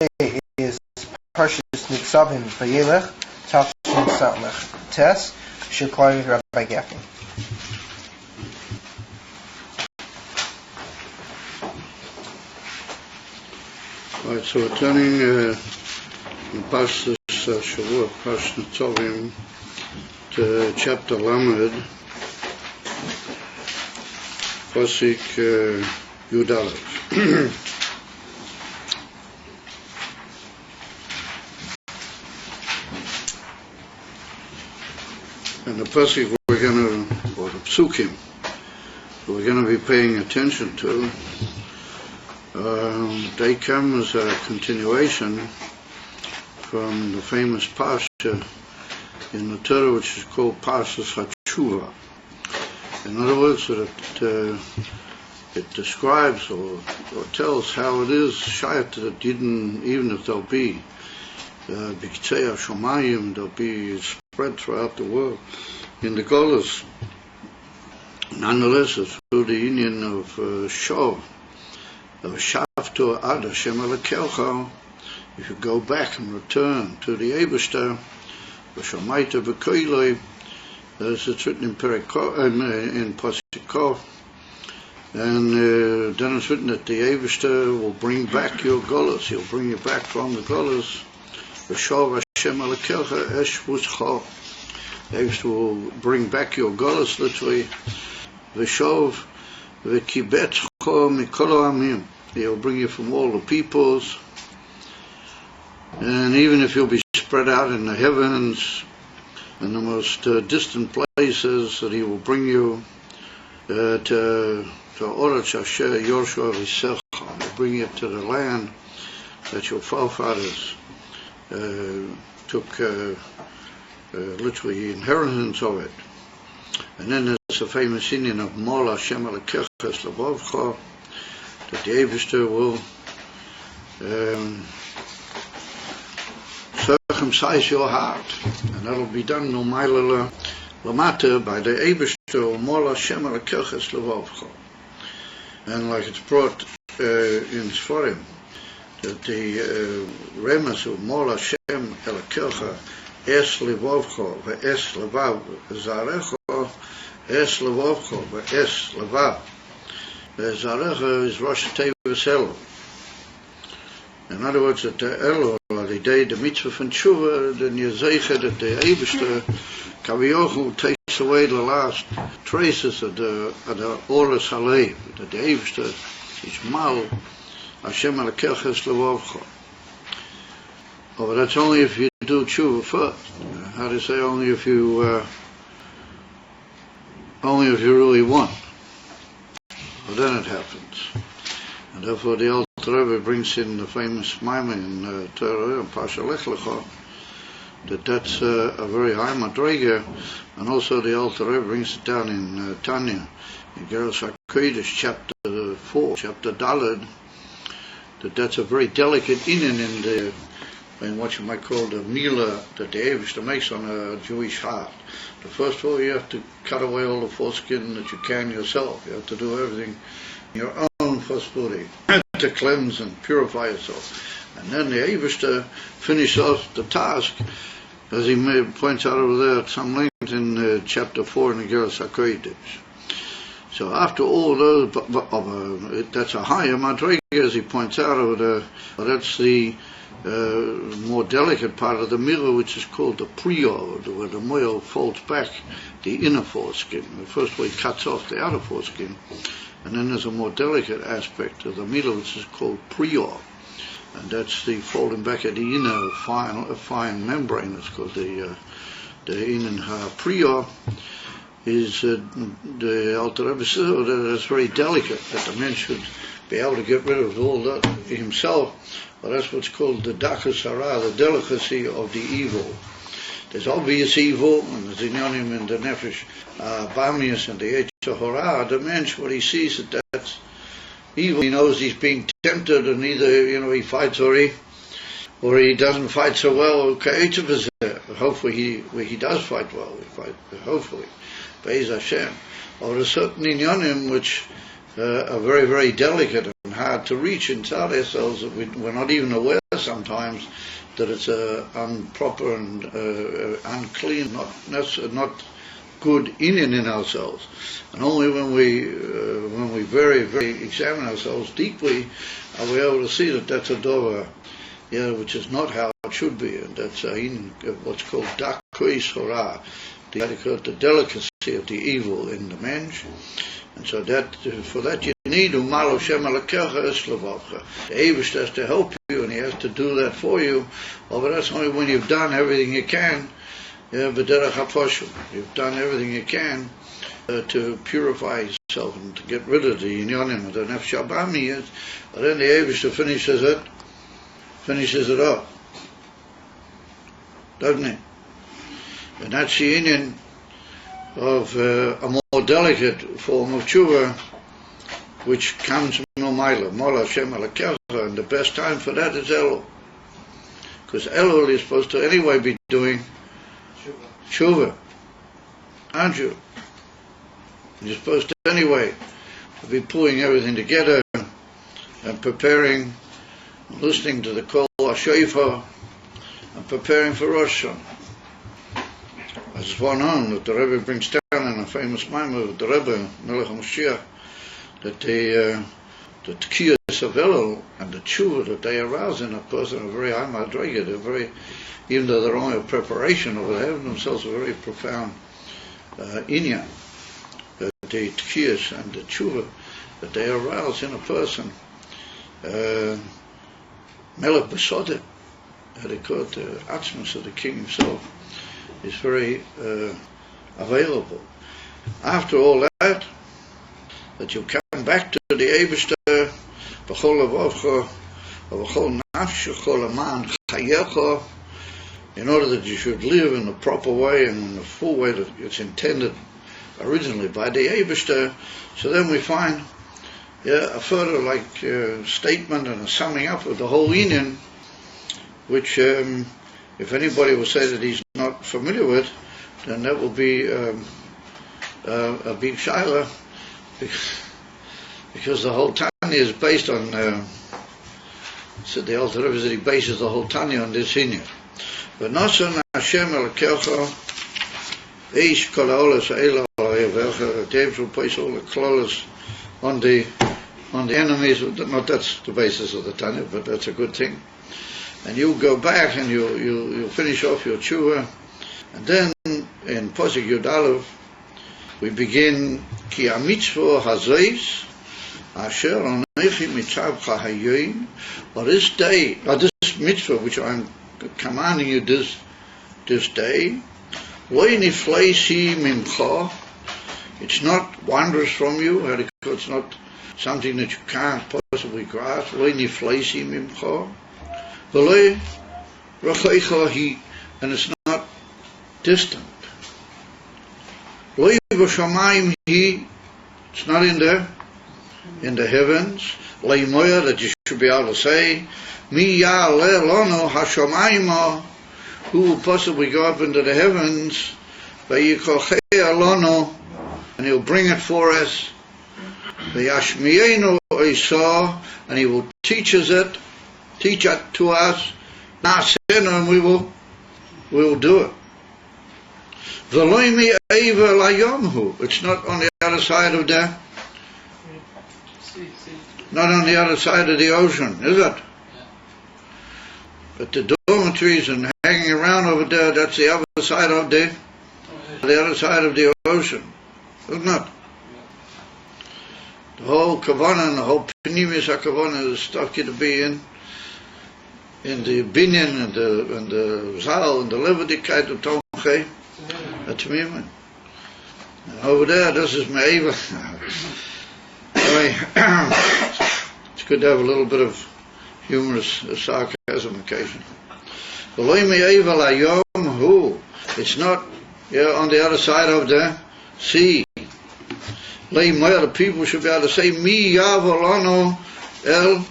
is Parshas Nitzavim Vayeilech, Tafshin Samech Tes, Sheklayim Rabbi Gaffney. Right, so we're turning in Parshas Shavua, Parshas Nitzavim, to chapter Lamed, Pasuk Yud Aleph. And the pasuk we're going to, or the psukim, we're going to be paying attention to, they come as a continuation from the famous parsha in the Torah, which is called Parshas HaTshuva. In other words, it describes or tells how it is shayat that even if there'll be B'ktzei HaShomayim, they'll be spread throughout the world in the Golos. Nonetheless, it's through the union of Shov, of Shavto Ad Hashem Elokecha, if you go back and return to the Eibishter, V'shomayta V'koiloi, as it's written in Pasuk Kov, and then it's written that the Eibishter will bring back your Golos, he'll bring you back from the Golos. V'shov Hashem Elokecha esh v'zcha. The Eibishter will bring back your Golos, literally. V'shov v'kibetcha mikol ha'amim. He'll bring you from all the peoples. And even if you'll be spread out in the heavens, in the most distant places, that he will bring you to Oretz Asher Yoshua V'secha. He'll bring you to the land that your forefathers took literally inheritance of it. And then there's a famous union of Mol Hashem Elokecha Slavovcha, that the Eibishter will circumcise your heart, and that'll be done no maila lamata by the Eibishter Mol Hashem Elokecha Slavovcha. And like it's brought in Sforim, that the remes of Mol Hashem Elokecha es levavcha ve'es levav zarecha es levavcha ve'es levav zarecha is Rosh Tevus Elul. In other words, that the Elul, or the day, the mitzvah from Tshuva, then you zeicha that the Eibishter Kaviyochu takes away the last traces of the Oros Halev, that the Eibishter is Mal Hashem Elokecha es levavcha. Oh, but that's only if you do tshuva first. How to say, only if you really want. Well, then it happens. And therefore the Alter Rebbe brings in the famous Maimon in Torah, Pasha Lech Lecha, that's a very high madrega. And also the Alter Rebbe brings it down in Tanya, in Geras HaKodesh, chapter 4, chapter Daled, that's a very delicate inyan in what you might call the milah that the Eibishter makes on a Jewish heart. The first of all, you have to cut away all the foreskin that you can yourself. You have to do everything in your own possibility to cleanse and purify yourself. And then the Eibishter finishes off the task, as he points out over there at some length in chapter 4 in the Geras HaKodesh. So after all those, that's a higher madrega, as he points out over there, but that's the more delicate part of the milah, which is called the prior, where the moil folds back the inner foreskin. The first way he cuts off the outer foreskin, and then there's a more delicate aspect of the milah, which is called prior, and that's the folding back of the inner fine membrane. It's called the inner prior. Is the Alter Rebbe says that it's very delicate, that the man should be able to get rid of all that himself. Well, that's what's called the dakas hara, the delicacy of the evil. There's obvious evil, and there's inyanim in the nefesh bamius and the yetzer hara. The mensch, what he sees that that's evil, he knows he's being tempted, and either he fights or he doesn't fight so well. Okay, hopefully he does fight well. Hopefully, Be'ez Hashem. Or a certain inyanim which are very, very delicate and hard to reach inside ourselves, that we're not even aware sometimes that it's improper and unclean, not good in ourselves. And only when we very, very examine ourselves deeply are we able to see that that's a dova, which is not how it should be, and that's in what's called dakois hora, the delicacy of the evil in the mensch. And so for that you need umalo shem alakecha es levavcha. The Eibush has to help you, and he has to do that for you. But that's only when you've done everything you can. B'derech haposhu, you've done everything you can to purify yourself and to get rid of the inyonim, the nefesh habamiyos. But then the Eibush finishes it up, doesn't he? And that's the inyan of a more delicate form of tshuva, which comes from Umayla, Mola Hashem Alakecha, and the best time for that is Elul. Because Elul is supposed to anyway be doing tshuva, aren't you? You're supposed to anyway to be pulling everything together and preparing, listening to the Kol HaShofar, and preparing for Rosh Hashanah. It's well known that the Rebbe brings down in a famous maimah of the Rebbe, Melech HaMashiach, that the tkiyas of Elul and the tshuva that they arouse in a person are very high madrega. They're very, even though they're only a preparation of it, they have themselves a very profound inyan. The tkiyas and the tshuva that they arouse in a person, Melech Besodet, how they call it, the atzmus of the king himself, is very available. After all that you come back to the Eibishter, b'chol levavcha, b'chol nafshecha, l'man chayecha, in order that you should live in the proper way and in the full way that it's intended originally by the Eibishter. So then we find a further statement and a summing up of the whole inyan, which if anybody will say that he's not familiar with, then that will be a big shaila, because the whole Tanya is based on, said the Alter Rebbe that he bases the whole Tanya on this inyan. But Nasan Hashem Elokecha, Eish Kol Ha'olas Ha'ela Ha'yevecha, David will place all the klolas on the enemies. Not that's the basis of the Tanya, but that's a good thing. And you go back and you finish off your tshuva, and then in Posuk Yud Aleph we begin Ki HaMitzvah Hazois Asher Onechi Mitzavcha Hayoim. Or this day, this mitzvah which I'm commanding you this day, Lo Nifleisi Mimcha, it's not wondrous from you, it's not something that you can't possibly grasp. Lo Nifleisi Mimcha. And it's not distant. It's not in the heavens. That you should be able to say, who will possibly go up into the heavens, and he'll bring it for us, and he will teach it to us, and we will do it. It's not on the other side of the ocean, is it? But the dormitories and hanging around over there, that's the other side of the other side of the ocean, isn't it? The whole kavanah and the whole pnimis hakavana is stuck to be in the binyan and the zal and the levitikait of Tomchei, that's Tmimin. And over there, this is Me'eva. It's good to have a little bit of humorous sarcasm occasionally. It's not on the other side of the sea. The people should be able to say, Mi Yavolano El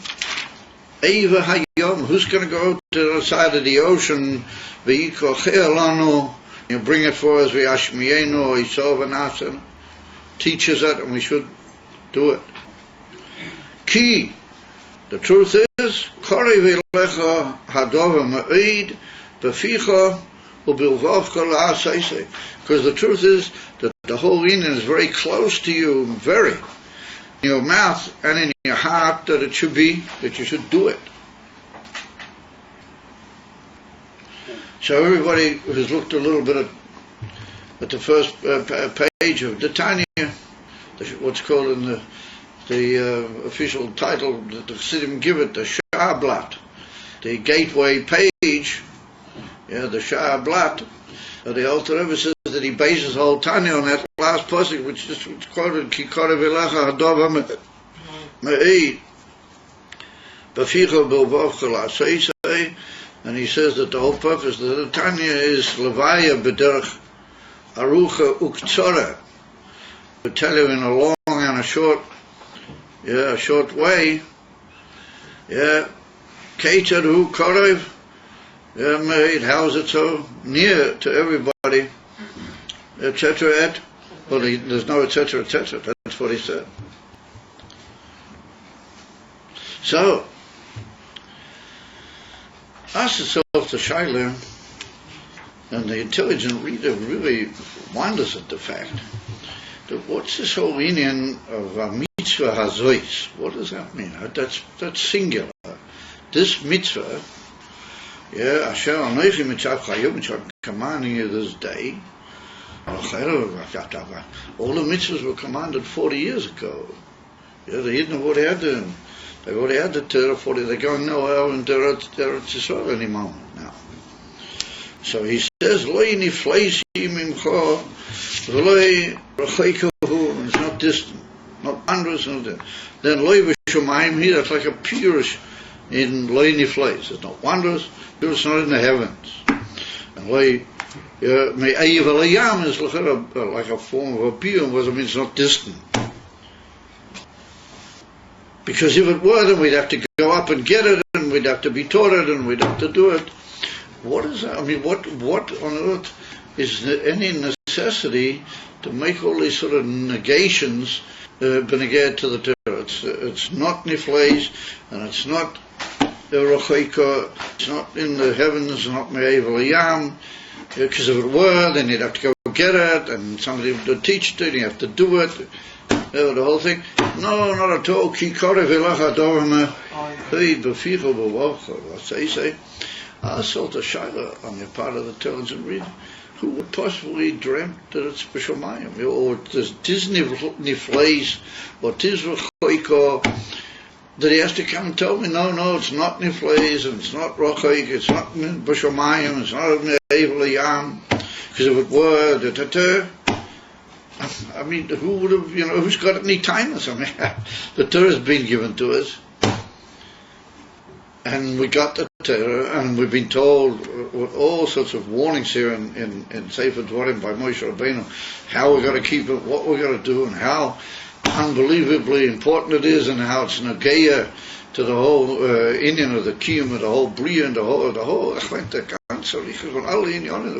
Eva Hayom. Who's going to go to the other side of the ocean? You bring it for us. Teaches it, and we should do it. Ki, the truth is, Korev Elecha Hadova Ma'id Beficha Ubilvavcha La'aseise. Because the truth is that the whole Indian is very close to you, very, in your mouth and in your heart, that it should be, that you should do it. So everybody who's looked a little bit at the first page of the Tanya, what's called in the official title that the Chassidim give it, the Sha'ablat, the gateway page, the Sha'ablat, the Alter Rebbe says that he bases the whole Tanya on that last pasuk, which is quoted, Ki korev elecha hadova me'id, b'ficha b'lvavcha la'aseisei. And he says that the whole purpose of the Tanya is levaya b'derech arucha uktzora, to tell you in a long and a short way, keter hu korev, how is it so near to everybody, etc. Well, there's no etc. etc. That's what he said. So, ask yourself the Shaila, and the intelligent reader really wonders at the fact that what's this whole meaning of a mitzvah hazois? What does that mean? That's singular. This mitzvah, Asher Anochi Mitzav Chayim, which I'm commanding you this day. All the mitzvahs were commanded 40 years ago. They didn't have what they had to. They've already had the Torah 40. They're going nowhere in Eretz Yisrael any moment now. So he says, Lo nifleisi mimcha, v'lo rechaikahu, it's not distant, not wondrous, not distant. Then Lo v'shamayim here, that's like a purish in Lo nifleis. It's not wondrous, it's not in the heavens. And Lo me'ayiv alayam is like a form of a pure, what it means it's not distant. Because if it were, then we'd have to go up and get it, and we'd have to be taught it, and we'd have to do it. What is that? I mean, what on earth is any necessity to make all these sort of negations beneged to the Torah? It's not nifleis, and it's not rochaika, it's not in the heavens, it's not me'av yam. Because if it were, then you'd have to go get it, and somebody would teach it, and you have to do it. The whole thing. No, not at all. Ki korev elecha hadova me'id b'ficha b'lvavcha la'aseisei. I saw the Shaila on the part of the intelligent reader, who would possibly dreamt that it's b'shamayim, or tis nifleis, or tis rochaika, that he has to come and tell me, no, it's not nifleis, and it's not rochaika, it's not b'shamayim, it's not me'av yam, because if it were, I mean, who would have, who's got any kindness? I mean, the Torah has been given to us, and we got the Torah, and we've been told with all sorts of warnings here in Sefer Dvarim by Moshe Rabbeinu, how we're going to keep it, what we're going to do, and how unbelievably important it is, and how it's nageya to the whole Indian of the Kiyum, of the whole Bria, and the whole that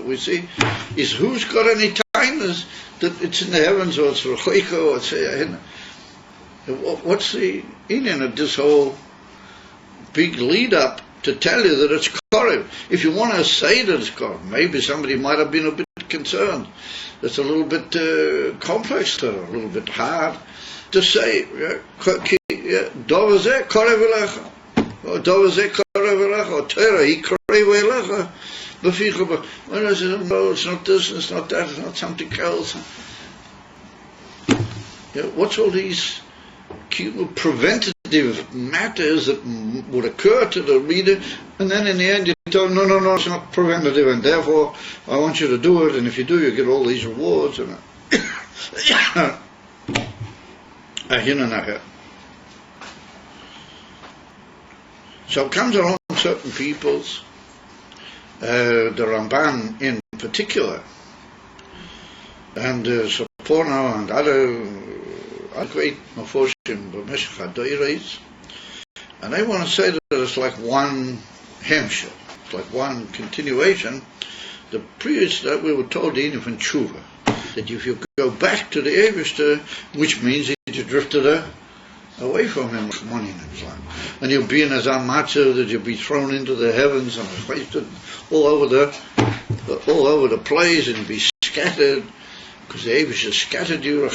we see is who's got any kindness that it's in the heavens, or it's Rechoika, or it's what's the Indian of this whole big lead up to tell you that it's Korev? If you want to say that it's Korev, maybe somebody might have been a bit concerned. It's a little bit complex, a little bit hard to say. Dovazeh Korev Elecha, or Dovazeh Korev Elecha, or Torah Hi Korev Elecha. When I say, no, it's not this, it's not that, it's not something else. What's all these preventative matters that would occur to the reader, and then in the end you tell them, no, it's not preventative, and therefore I want you to do it, and if you do, you get all these rewards. And so it comes along certain peoples, the Ramban in particular, and Saporno and other great Meforshim b'meshech hadoros, and they want to say that it's like one hemshah, it's like one continuation. The previous that we were told in Tshuva, that if you go back to the Eibishter, which means that you drifted away from him, and you'll be in a matzah that you'll be thrown into the heavens and wasted all over the place and be scattered, because the Eibush has scattered you,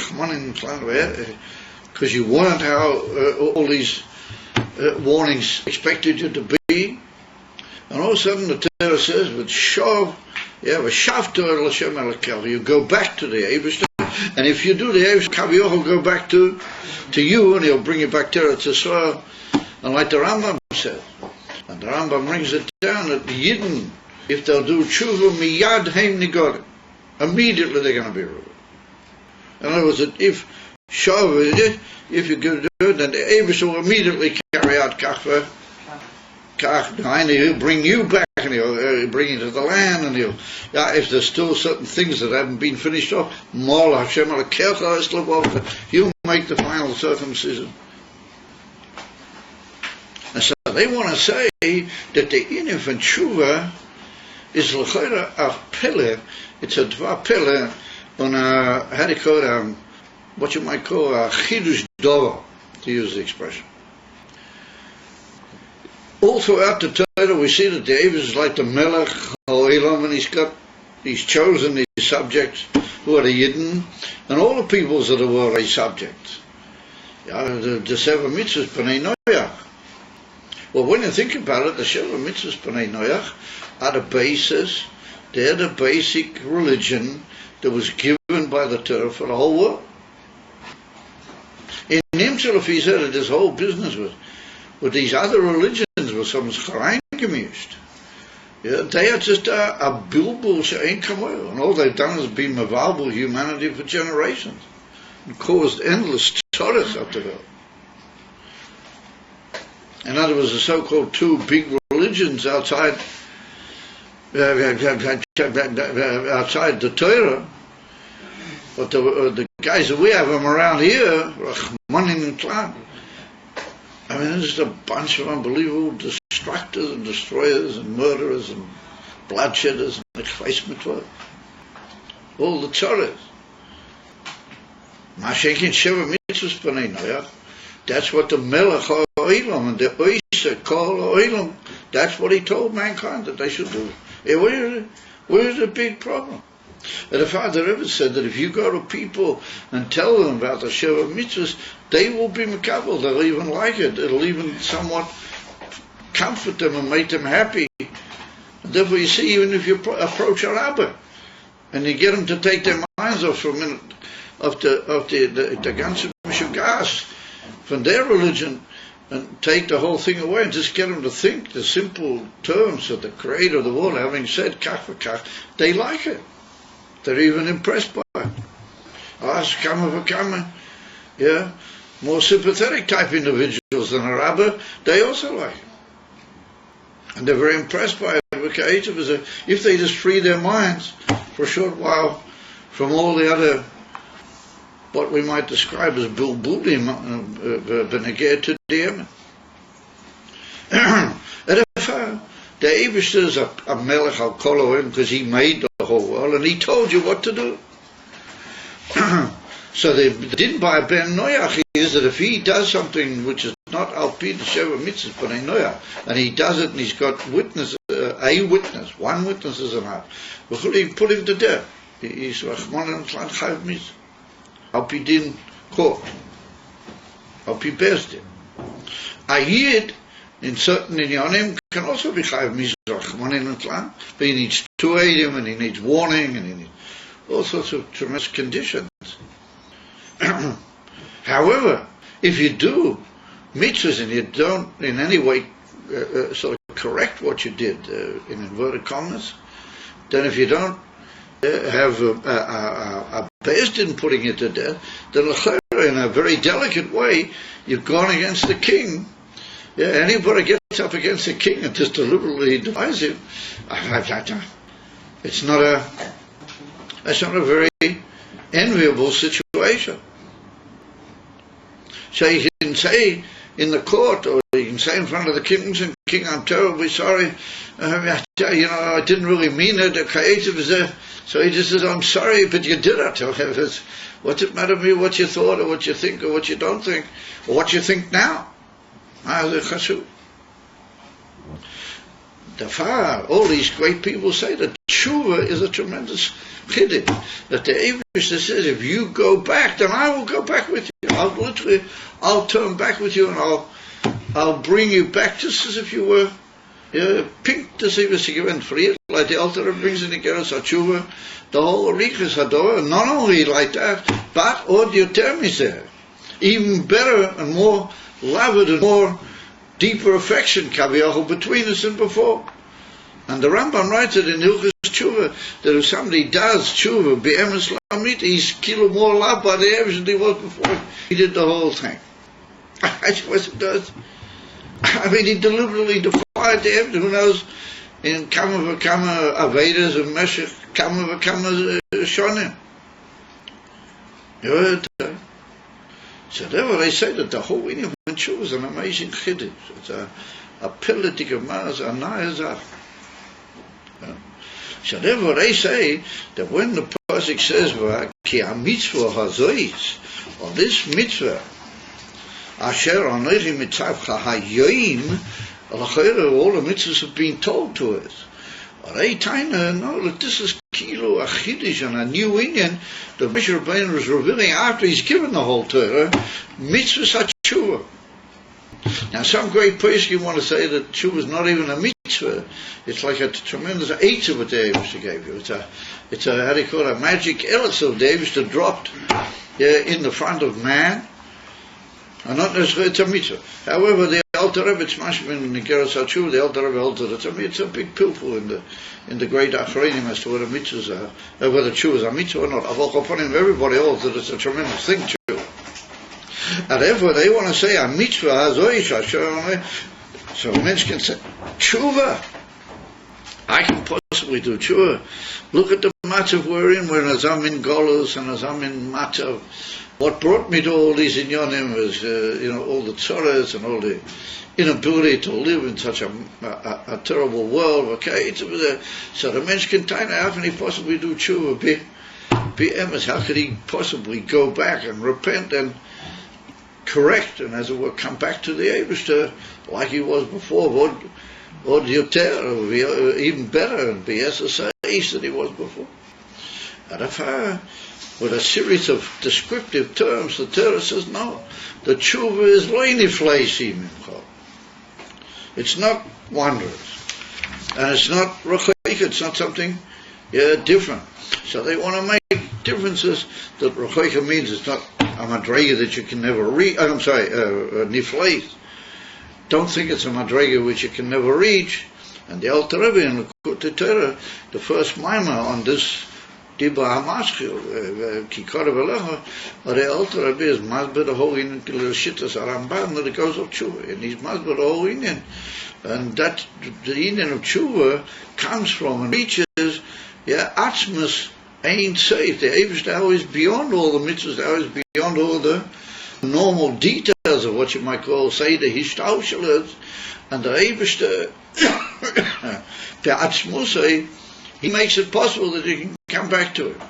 because you weren't how all these warnings expected you to be. And all of a sudden the Torah says, you go back to the Eibush, and if you do, the Eibush Kaviyach will go back to you, and he'll bring you back to Eretz Yisrael. And like the Rambam says, and the Rambam brings it down that the Yidden, if they'll do tshuva miyad heim nigodim, immediately they're going to be ruined. In other words, that if you do it, then the Eibush will immediately carry out kach, he'll bring you back, and he'll bring you to the land, and if there's still certain things that haven't been finished off, you make the final circumcision. And so they want to say that the inif and tshuva is l'chayra a pele, it's a dva pele on a, how do you call it, what you might call a chidush dover, to use the expression. All throughout the Torah we see that the Eibush is like the Melech Ha'olam, and he's chosen these subjects who are the Yidden, and all the peoples of the world are his subjects. The seven mitzvahs B'nai Noach. Well, when you think about it, the seven mitzvahs B'nai Noach are the basis, they're the basic religion that was given by the Torah for the whole world. In himself he said that this whole business with these other religions were some schrein gemischt. Yeah, they are just a bilbul she'ein kamoil, and all they've done is be mevalbul humanity for generations and caused endless tzorech up the world. In other words, the so-called two big religions outside the Torah, but the guys that we have them around here, Rachmanin and Klan, I mean, there's just a bunch of unbelievable destructors and destroyers and murderers and bloodshedders and exfacement, all the tzorahs. Mashenkin Sheva Mitzvahs B'nai Noach, that's what the Melech Ha'olam and the Oiseh Kol Ha'olam, that's what he told mankind that they should do. Where's the big problem? And the Father ever said that if you go to people and tell them about the Sheva Mitzvahs, they will be mekabel, they'll even like it, it'll even somewhat comfort them and make them happy. And therefore you see, even if you approach a rabbi and you get them to take their minds off for a minute of the ganze mishugas from their religion and take the whole thing away and just get them to think the simple terms of the creator of the world, having said kach v'kach, they like it. They're even impressed by it. Yeah, more sympathetic type individuals than a rabbi, they also like it. And they're very impressed by it. If they just free their minds for a short while from all the other, what we might describe as bilbulim, beneged to the Yemen. The Eibush is a melech al kol ha'olam because he made the whole world and he told you what to do. So the din by Ben Noach is that if he does something which is not al pi the Sheva Mitzvahs B'nai Noach, and he does it and he's got witness, one witness is enough, put him to death. He's Rachman and Klan Chayav Mitzvah. Al pi din court. Al pi bezdin. A yid in certain inyanim can also be chayav mizrach manin and klan, but he needs two eidim and he needs warning and he needs all sorts of tremendous conditions. However, if you do mitzvahs and you don't in any way sort of correct what you did in inverted commas, then if you don't have a bezdin putting you to death, then in a very delicate way you've gone against the king. Yeah, anybody gets up against the king and just deliberately defies him, it's not a very enviable situation. So you can say in the court, or he can say in front of the kings and king, I'm terribly sorry. I didn't really mean it. So he just says, I'm sorry, but you did it. What's it matter to me what you thought, or what you think, or what you don't think, or what you think now? All these great people say that tshuva is a tremendous chiddush. That the Eibishter says, if you go back, then I will go back with you. I'll turn back with you, and I'll bring you back just as if you were pink to see what you went free. Like the Alter brings in the Geras HaTshuva, the whole Riches Hador, not only like that, but all your term is there. Even better and more loved and more deeper affection kaviyachol between us than before. And the Rambam writes it in Hilchos Tshuva that if somebody does tshuva be'emes lamit, he's kilo more loved by the Eibishter than he was before. He did the whole thing. I suppose it does. I mean, he deliberately defied the Eibishter. Who knows? In Kama V'Kama Avedas of Meshech, Kama V'Kama Shonim. You heard that? So therefore they say that the whole meaning of tshuva is an amazing chiddush. It's a pillar to Gemara's a nayazach. So therefore they say that when the pasuk says ki a mitzvah hazois, or this mitzvah asher anochi mitzavcha hayoim, all the mitzvahs have been told to us. They know that this is kilo a chiddush and a new inyan. The Moshe Rabbeinu was revealing after he's given the whole Torah, mitzvahs tshuva. Now some great poskim want to say that tshuva is not even a mitzvah. It's like a tremendous eitzah what the Eibishter gave you. It's a how do you call it, a magic elis of the Eibishter dropped in the front of man. And not necessarily it's a mitzvah. However, the Alter Rebbe, it's mashman in the Geras HaTshuva, the Alter Rebbe holds it. It's a big pilpul in the great Achronim as to whether mitzvahs are, whether tshuva is a mitzvah or not. Everybody holds that it's a tremendous thing to. And therefore, they want to say a mitzvah hazoish, so a man can say tshuva. I can possibly do tshuva. Look at the matzav we're in. We're azam in golus and azam in matzav. What brought me to all these inyanim was, all the tzoras and all the inability to live in such a terrible world. Okay, so the mensch can tell how can he possibly do tshuva? Be emes. How could he possibly go back and repent and correct and, as it were, come back to the Eibishter like he was before? Or yoter, even better, and be as a than he was before. And if with a series of descriptive terms, the Torah says no. The tshuva is loinifleisim imcha. It's not wondrous, and it's not rochaik. It's not something different. So they want to make differences. That rochaik means it's not a madrega that you can never reach. I'm sorry, nifleis. Don't think it's a madrega which you can never reach. And the Alter Rebbe in the Torah, the first mimer on this Dibba HaMaschil, Kikara V'lecha, or the Alter Rebbe is masber the whole Indian to the Shittas Aramban that it goes of tshuva, and he's masber the whole Indian, and that the Indian of tshuva comes from and reaches, Atzmus ain't safe. The Eibishter is beyond all the mitzvahs, is beyond all the normal details of what you might call, say, the Hishtaushel, and the Eibishter, the Atzmus, he makes it possible that you can come back to it.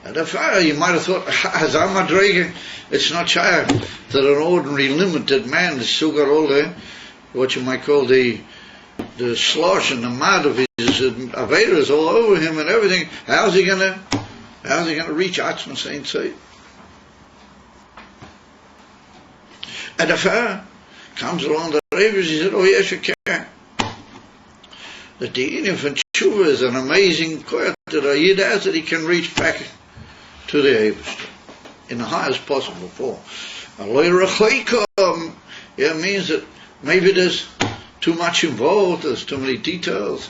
And if you might have thought, as I'm madrega, it's not shy that an ordinary limited man has still got all the, what you might call the slosh and the mud of his Avedas all over him and everything. How's he gonna reach Atzmas Ein Sof? And if comes along the Ravers, he said, oh yes you can. That the infant tshuva is an amazing koyat that a yid has, that he can reach back to the Eibishter in the highest possible form. It means that maybe there's too much involved, there's too many details.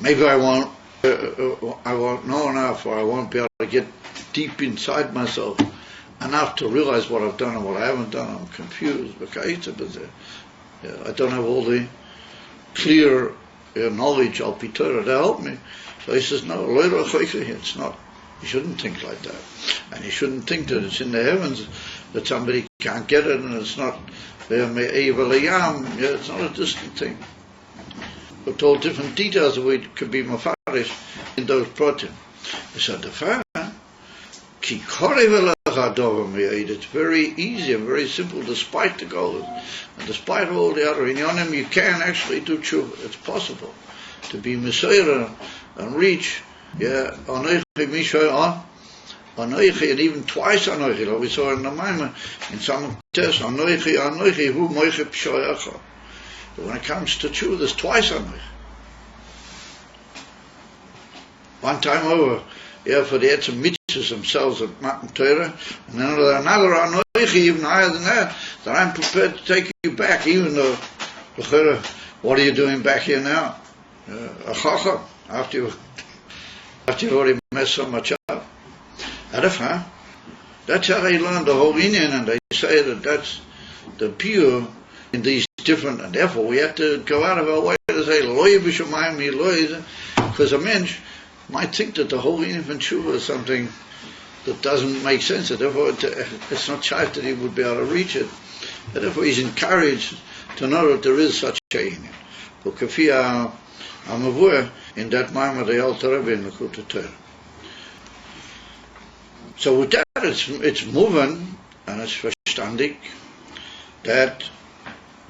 Maybe I won't know enough, or I won't be able to get deep inside myself enough to realize what I've done and what I haven't done. I'm confused. I don't have all the clear knowledge of Torah to help me. So he says, no, it's not. You shouldn't think like that. And you shouldn't think that it's in the heavens that somebody can't get it, and it's not it's not a distant thing. We're told different details of it could be mafarish in those protein. So the far it's very easy and very simple, despite the goal and despite all the other inyanim. You can actually do tshuva. It's possible to be Messiah and reach Anoichi Misha Anoichi, and even twice Anoichi, like we saw in the Maimon in some tests, Anoichi Hu Moiche Pshoyacha. But when it comes to tshuva, there's twice Anoichi. One time over, for the Etzem Mitzvahs themselves at Matan Torah, and then another Anoichi, even higher than that I'm prepared to take you back, even though, what are you doing back here now? A chacham, after you've already messed so much up. That's how they learn the whole Indian, and they say that that's the pure in these different, and therefore we have to go out of our way to say, because a mensch might think that the whole infant tshuva is something that doesn't make sense, and therefore it's not shaykh that he would be able to reach it. And therefore he's encouraged to know that there is such a Indian. But kafia amavur in that Maimon the Alter Rebbe in the Likutei Torah. So with that, it's moving, and it's verstandig that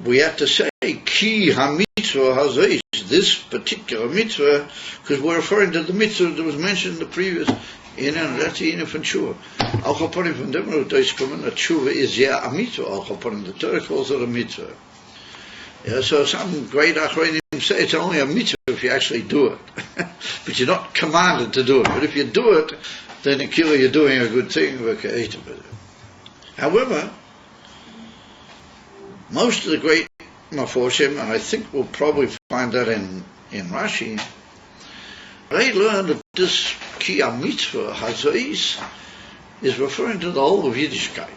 we have to say ki ha-mitzvah hazais, this particular mitzvah, because we're referring to the mitzvah that was mentioned in the previous, that's the inner from tshuva. Al chaponim from them that tshuva is a mitzvah. Al chaponim, the Torah calls it a mitzvah. So some great achronim say it's only a mitzvah if you actually do it, but you're not commanded to do it. But if you do it, then you're doing a good thing. However, most of the great Maforshim, and I think we'll probably find that in Rashi, they learned that this Ki mitzvah Hazais is referring to the whole of Yiddishkeit.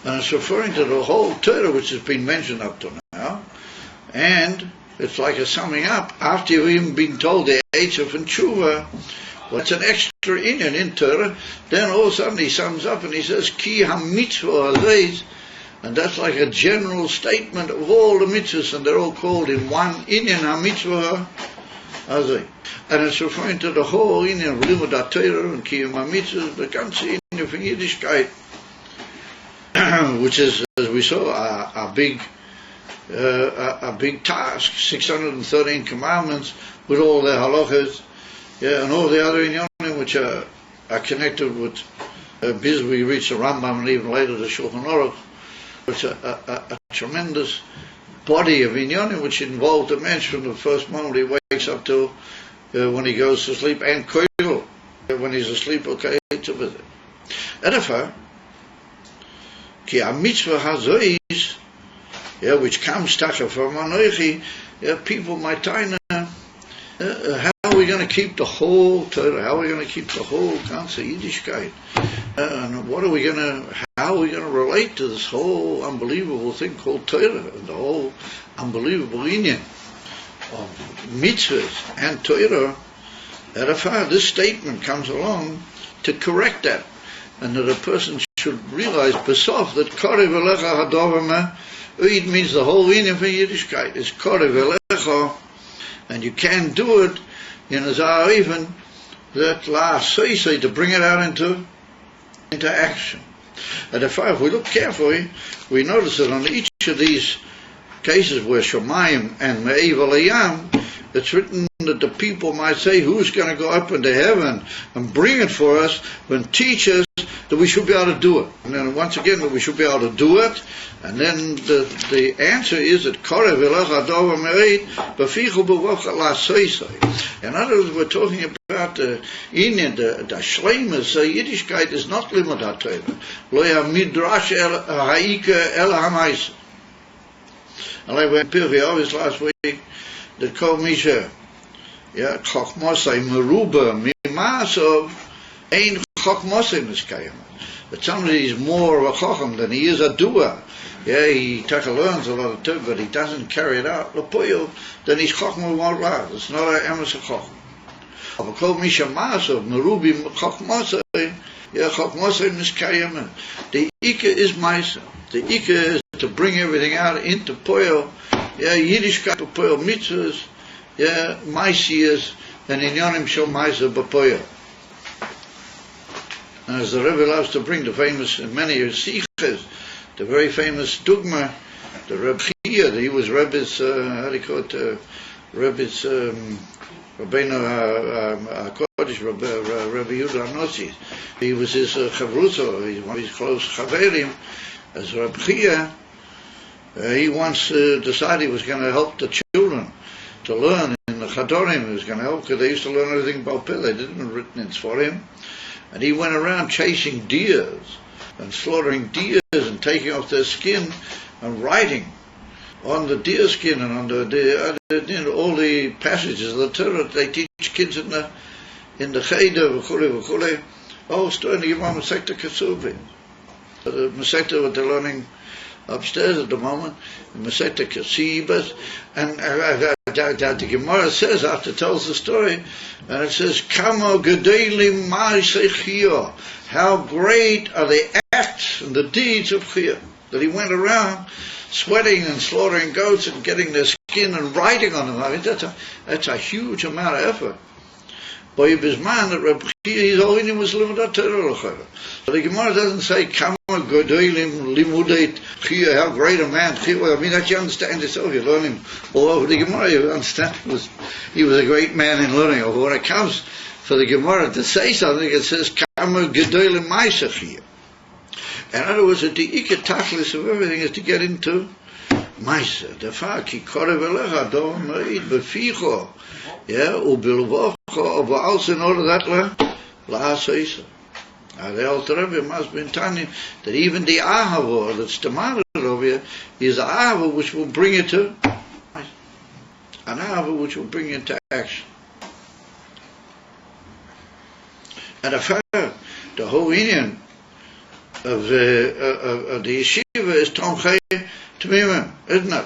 And it's referring to the whole Torah which has been mentioned up to now. And it's like a summing up after you've even been told the Eitzah and Tshuva. Well, it's an extra in Torah. Then all of a sudden he sums up and he says Ki ha-mitzvah Hazais. And that's like a general statement of all the mitzvahs, and they're all called in one inyan ha-mitzvah hazeh. And it's referring to the whole inyan of limud ha-Torah and kiyum ha-mitzvahs, the ganze inyan from Yiddishkeit, which is, as we saw, a big task. 613 commandments with all their halachas, and all the other inyanim which are connected with biz. We reach the Rambam and even later the Shulchan Aruch. It's a tremendous body of inyanim which involved the man from the first moment he wakes up till when he goes to sleep, and koil when he's asleep. Okay, it's a visit. Edefa, ki a mitzvah hazois, which comes tacha from Anoichi. People might tell how are we going to keep the whole Torah? How are we going to keep the whole ganze Yiddishkeit? And how are we going to relate to this whole unbelievable thing called Torah, and the whole unbelievable inyan of mitzvahs and Torah? This statement comes along to correct that, and that a person should realize besof that korev elecha hadover it means the whole inyan for Yiddishkeit is korev elecha, and you can do it in a za'arifen that la say to bring it out into action. And if we look carefully, we notice that on each of these cases where Shemayim and Me'ev Alayam, it's written that the people might say, who's going to go up into heaven and bring it for us, and teach us that we should be able to do it. And then once again, that we should be able to do it. And then the answer is that Korev Elecha Dover Merit Bafichu B'Vocha La Seisei. In other words, we're talking about the inyan, the shleimus. Yiddishkeit is not limud ha-Torah. Lo ya midrash ha'ika el ha'maisa. And like we had Pirkei Avos last week, that Kol Misha, Chokmosai Meruba Mimasov Ein Chokmosai Miskayim. But somebody is more of a Chochem than he is a doer. He learns a lot of Torah, but he doesn't carry it out. Then he's Chochem won't last. It's not an emes of Chochem. But Kol Misha Masov Merubi Chokmosai Yeah, Chokmosay Miskayama. The Ika is Maisa. The Ika is to bring everything out into Poyo. Yeah, Yiddishkeit Poyo mitzvahs. Yeah, Maisiyas and Inyanim Shel Maisa B'Poyo. And as the Rebbe loves to bring the famous, many Sikhs, the very famous Dugma, the Rebbe Chia, he was Rebbe's, how do you call it, Rebbe's, Rabbeinu HaKodesh, Rebbe Yehuda HaNotzi. He was his Chavruto, he's one of his close Chaverim. As Rebbe Chia, he once decided he was going to help the children to learn in the Chadorim. He was going to help because they used to learn everything about Peh. They didn't written it for him. And he went around chasing deers and slaughtering deers and taking off their skin and writing on the deer skin and on all the passages of the Torah they teach kids in the Cheder, v'chule. Oh, story in the Gemara Masechta Kesuvim. The Masechta what they're learning upstairs at the moment, the Masechta Kesibas, and the Gemara says, after it tells the story, and it says, Kamo Gedelim Ma'aseh, how great are the acts and the deeds of Chia, that he went around sweating and slaughtering goats and getting their skin and writing on them. I mean, that's a huge amount of effort. But his man that Reb Chia, his whole Indian was Limudat Torah. So the Gemara doesn't say, Kama Gedolim Limudat Chia, how great a man Chia was. I mean, that you understand yourself, you learn him all over the Gemara, you understand he was a great man in learning. Or when it comes for the Gemara to say something, it says, Kama Gedolim Maisa Chia. In other words, the ikatachlis of everything is to get into Maisa. Defa ki korev elecha do ma'id beficho, yeah, ubilvocho, u'ba'als in order that la'aseisa. The Alter Rebbe must be telling that even the ahava that's demanded over here is an ahava which will bring you to Maisa, an ahava which will bring you into action. And the whole Indian of the yeshiva is Tomchei Tmimim, isn't it?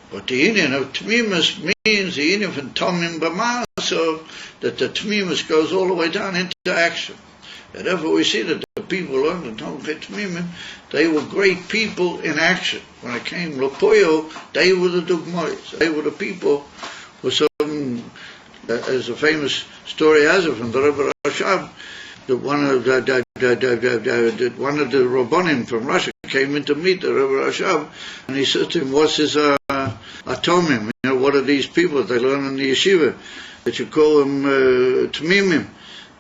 But the union of Tmimus means the union from Tomim B'ma, so that the Tmimus goes all the way down into action. And therefore we see that the people learned the Tomchei Tmimim, they were great people in action. When it came Lopoyo, they were the Dugmois. They were the people who some, as a famous story has it from the Rebbe Rashab, that one of the Rabbanim from Russia came in to meet the Rebbe Rashab, and he said to him, what's his atomim? You know, what are these people they learn in the yeshiva? That you call them Tmimim,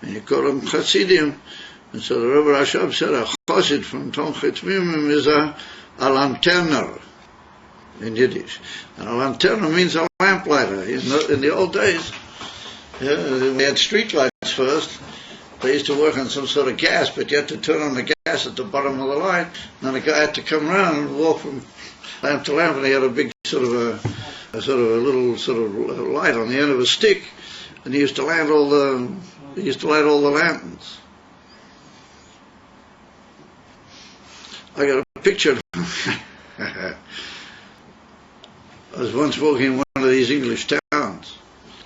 and you call them Chassidim. And so the Rebbe Rashab said, a Chassid from Tomchei Tmimim is a lanterner in Yiddish. And a lanterner means a lamplighter. In the old days, we had street lights first. They used to work on some sort of gas, but you had to turn on the gas at the bottom of the line. And then the guy had to come around and walk from lamp to lamp, and he had a big sort of a little light on the end of a stick, and he used to light all the lanterns. I got a picture. I was once walking in one of these English towns.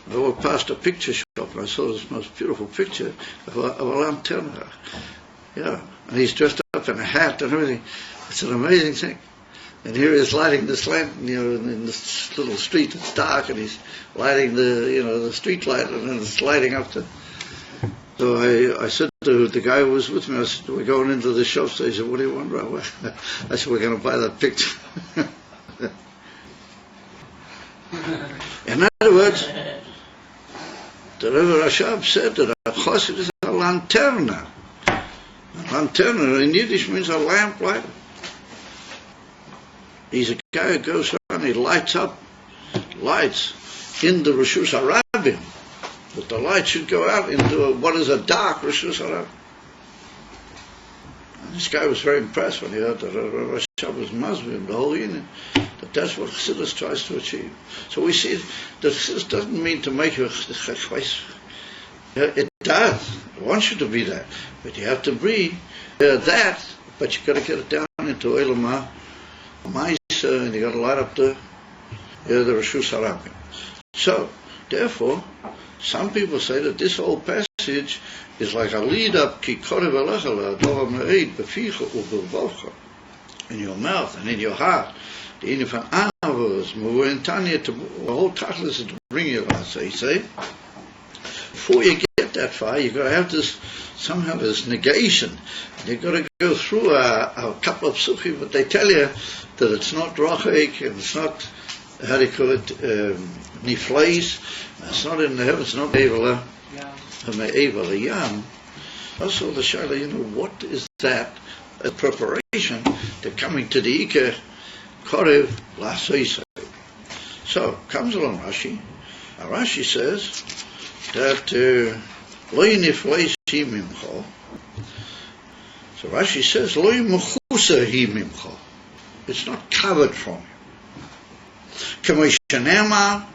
I walked past a picture shop and I saw this most beautiful picture of a lanterner. Yeah, and he's dressed up in a hat and everything. It's an amazing thing. And here he is lighting this lantern, you know, in this little street. It's dark, and he's lighting the street light, and then it's lighting up the. So I said to the guy who was with me, I said, we're going into the shop. So he said, what do you want, Rabbi? I said, we're going to buy that picture. In other words, the Rebbe Rashab said that a chassid is a lanterna. A lanterna in Yiddish means a lamplighter. He's a guy who goes around, he lights up lights in the Rishus Harabim. But the light should go out into what is a dark Rishus Harabim. This guy was very impressed when he heard that Rebbe Rashab was Muslim, the whole union. That's what Chassidus tries to achieve. So we see that Chassidus doesn't mean to make you it does. It wants you to be that. But you have to be that, but you got to get it down into Elamah, Maisa, and you got to light up the Rishus Harabim. So, therefore, some people say that this whole passage message is like a lead up in your mouth and in your heart. The end of hours, the whole title is to bring you to say. Before you get that far, you've got to have this negation. You've got to go through a couple of psukim, but they tell you that it's not rachek, and it's not, how do you call it, nifleis, it's not in the heavens, it's not Vayeilech, yam. Also the shaila, what is that? A preparation to coming to the Ike Korev Lasoisai. So comes along Rashi. Rashi says that Loi nifleis hi mimcha. So Rashi says Loi mechusa hi mimcha. It's not covered from you. K'may shenema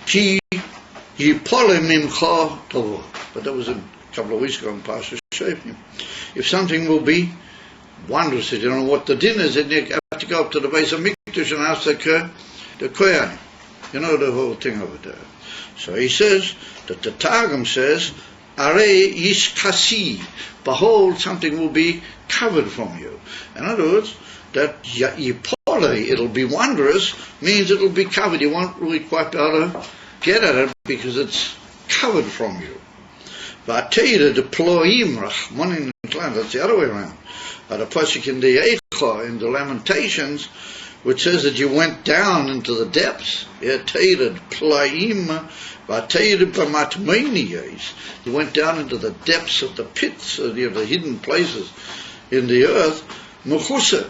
ki yipole mimcha tovo. But that was a couple of weeks ago in Pasha Shofim. If something will be wondrous, you don't know what the din is, then you have to go up to the base of Mikdash and ask the Kohanim. You know the whole thing over there. So he says that the Targum says, Are yishkasi, behold, something will be covered from you. In other words, that yipole, it'll be wondrous, means it'll be covered. You won't really quite be able to get at it because it's covered from you. V'ateidah deployim rachmanin l'klam. That's the other way around. The pasuk in the Eicha, in the Lamentations, which says that you went down into the depths. V'ateidah deployim v'ateidah b'matmeiniyos. You went down into the depths of the pits, the hidden places in the earth. Mechusa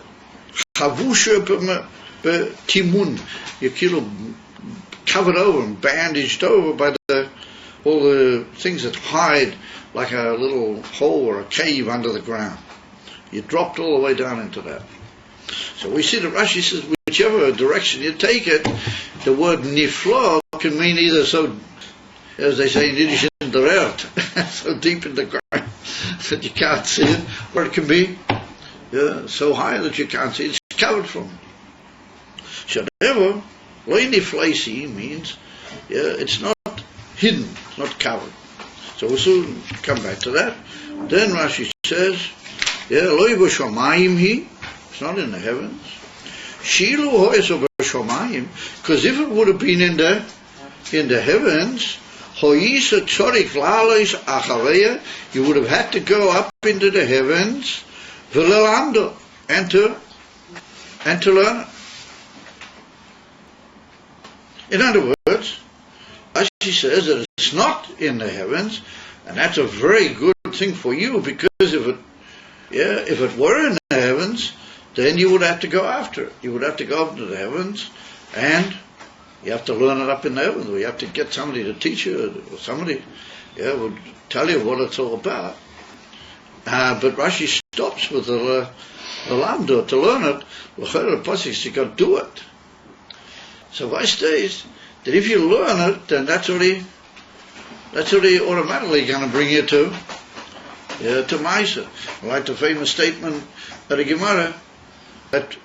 chavusha b'timun. You're covered over and bandaged over by all the things that hide like a little hole or a cave under the ground. You dropped all the way down into that. So we see that Rashi says whichever direction you take it, the word niflo can mean either so, as they say in Yiddish, in the earth, so deep in the ground that you can't see it, or it can be so high that you can't see it. It's covered from. So therefore, lo nifleisi means it's not hidden, it's not covered. So we'll soon come back to that. Then Rashi says, Loi b'shomayim hi, it's not in the heavens. Shilu ho'eso b'shomayim, because if it would have been in the heavens, ho'isa tzorik la'alois achareya, you would have had to go up into the heavens, v'lelamdo, and to learn it. In other words, Rashi says that it's not in the heavens, and that's a very good thing for you, because if it were in the heavens, then you would have to go after it. You would have to go up to the heavens, and you have to learn it up in the heavens, or you have to get somebody to teach you, or somebody would tell you what it's all about. But Rashi stops with the lamdo to learn it. The pasuk you got to do it. So Vash stays that if you learn it, then that's already automatically going to bring you to Maisa. Like the famous statement of the Gemara, that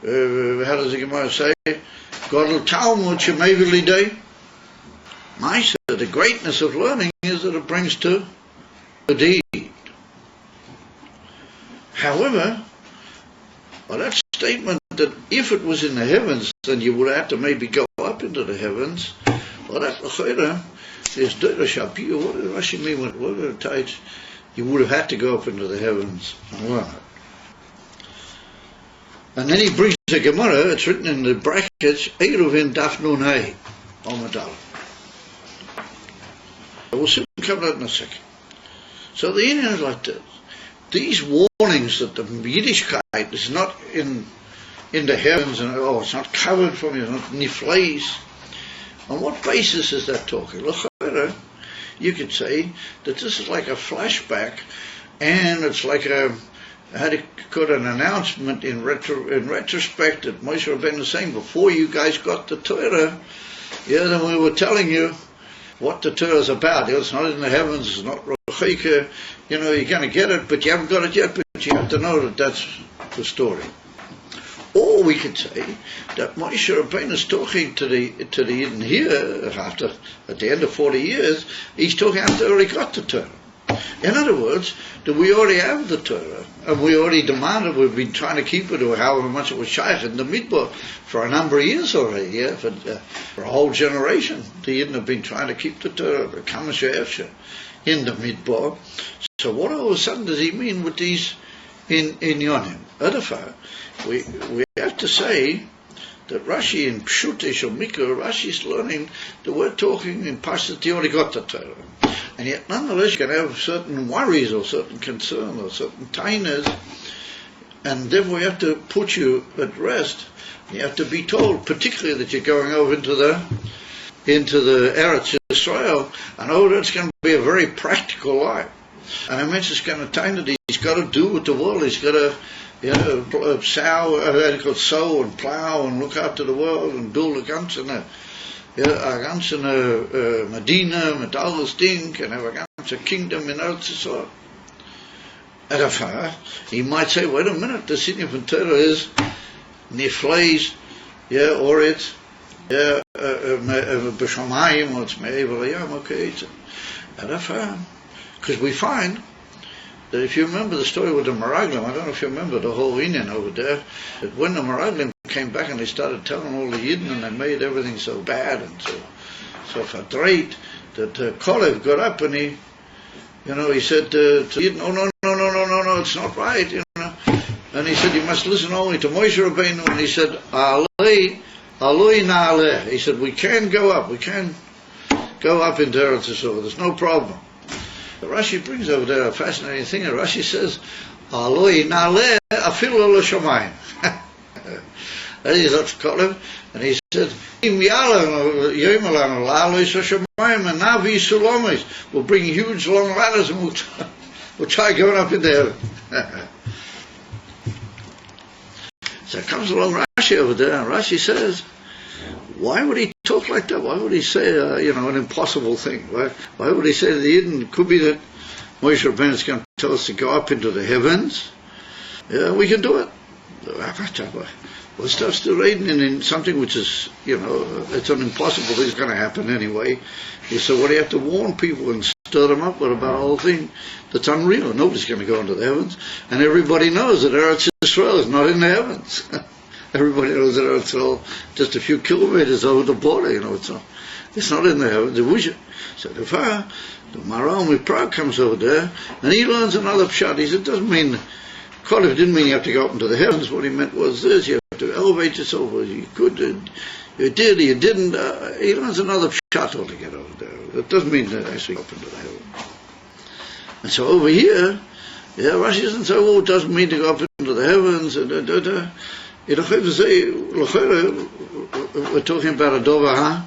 how does the Gemara say? Godel Talmud shemevili day. Maisa, the greatness of learning is that it brings to the deed. However, that statement that if it was in the heavens, then you would have to maybe go up into the heavens. Well, that is Dura. What does Rashi mean? What are the tides? You would have had to go up into the heavens and learn it. And then he brings a Gemara. It's written in the brackets, Eiruvin Daf Nun Hey, Omadal. We'll soon cover that in a second. So the Indian is like this. These warnings that the Yiddishkeit is not in the heavens, and it's not covered from you, it's not nifleis. On what basis is that talking? You could say that this is like a flashback, and it's like an announcement in retrospect that Moshe Rabbeinu is saying, before you guys got the Torah, then we were telling you what the Torah is about. It's not in the heavens, it's not Rochika, you're going to get it, but you haven't got it yet, but you have to know that that's the story. Or Or we could say that Moshe Rabbeinu is talking to the Yidden here after, at the end of 40 years, he's talking after he already got the Torah. In other words, that we already have the Torah, and we already demanded, we've been trying to keep it, or however much it was shaykh in the Midbar for a number of years already, yeah, for a whole generation. The Yidden have been trying to keep the Torah, the Kamasha Efsha, in the Midbar. So what all of a sudden does he mean with these in Yonim? Edify. We have to say that Rashi in Pshutish or Mikra, Rashi's learning that we're talking in Pashas, he already got the Torah. And yet nonetheless you can have certain worries or certain concerns or certain tainas, and therefore we have to put you at rest. You have to be told, particularly that you're going over into the Eretz Yisrael, and over there it's going to be a very practical life. And I mentioned it's going to time that he's got to do with the world. He's got to sow and plow and look after the world and do the ganze Medina mit alles Ding and have a ganze kingdom in Eretz Yisrael. And he might say, wait a minute, the sitting of Torah is nifleis, or it's b'shamayim, or it's me'evel hayam, okay. And because we find that if you remember the story with the Meraglim, I don't know if you remember the whole Inyan over there, that when the Meraglim came back and they started telling all the Yidden and they made everything so bad and so verdreht, that Kolev got up and he said to Yidden, no, it's not right, And he said, you must listen only to Moshe Rabbeinu, and he said, Aloi na'aleh. He said, we can go up into Eretz Yisrael, there's no problem. Rashi brings over there a fascinating thing, and Rashi says, Aloi na'aleh afilu lo shamayim. And he said, we'll bring huge long ladders and we'll try going up in there. So it comes along Rashi over there, and Rashi says, why would he talk like that? Why would he say, an impossible thing? Why would he say to the Yidden, it could be that Moshe Rabbeinu is going to tell us to go up into the heavens? Yeah, we can do it. Well, stuff still reading in something which is, it's an impossible thing. It's going to happen anyway. So what do you have to warn people and stir them up about a whole thing that's unreal? Nobody's going to go into the heavens. And everybody knows that Eretz Yisrael is not in the heavens. Everybody knows that Eretz Yisrael just a few kilometers over the border, it's not in the heavens. So the Maral Mipra comes over there, and he learns another pshat. He said, it doesn't mean, Kolev didn't mean you have to go up into the heavens. What he meant was this, you have to elevate yourself, or you could, you did, you didn't. He learns another pshat altogether over there. That doesn't mean that actually go up into the heavens. And so over here, Rashi doesn't say, it doesn't mean to go up into the heavens, we're talking about a dova,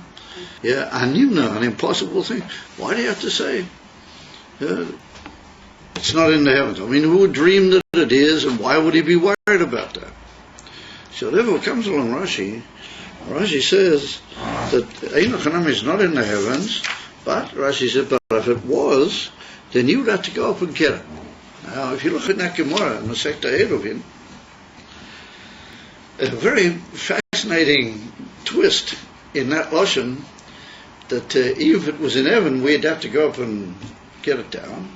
an impossible thing. Why do you have to say it's not in the heavens? I mean, who would dream that it is, and why would he be worried about that? So therefore comes along Rashi says that Ein Chanam is not in the heavens, but Rashi said, but if it was, then you would have to go up and get it. Now, if you look at that Gemara in the Masechta Eruvin, a very fascinating twist in that Lashon, that even if it was in heaven, we'd have to go up and get it down.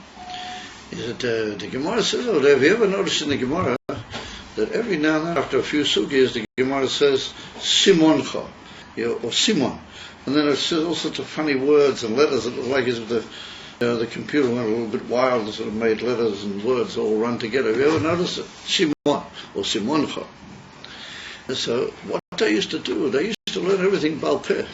Is that the Gemara says, have you ever noticed in the Gemara that every now and then, after a few sugyas, the Gemara says, Simoncha, or Simon. And then it says all sorts of funny words and letters that look like as if the computer went a little bit wild and sort of made letters and words all run together. Have you ever noticed it? Simon, or Simoncha. So what they used to do, they used to learn everything Baal Peh,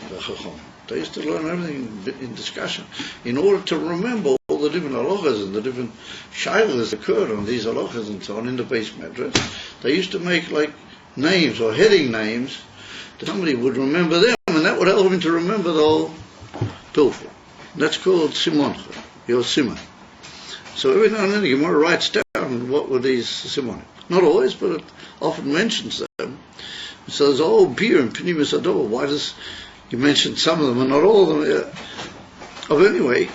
they used to learn everything in discussion, in order to remember all the different halachas and the different shaylas that occurred on these halachas and so on in the base madrash. They used to make like names or heading names that somebody would remember them, and that would help him to remember the whole pilfer. That's called Simoncha, your Simon. So every now and then the Gemara writes down what were these Simon. Not always, but it often mentions them. So there's a whole beer in Pnimis Ador. Why does you mention some of them and not all of them? Anyway,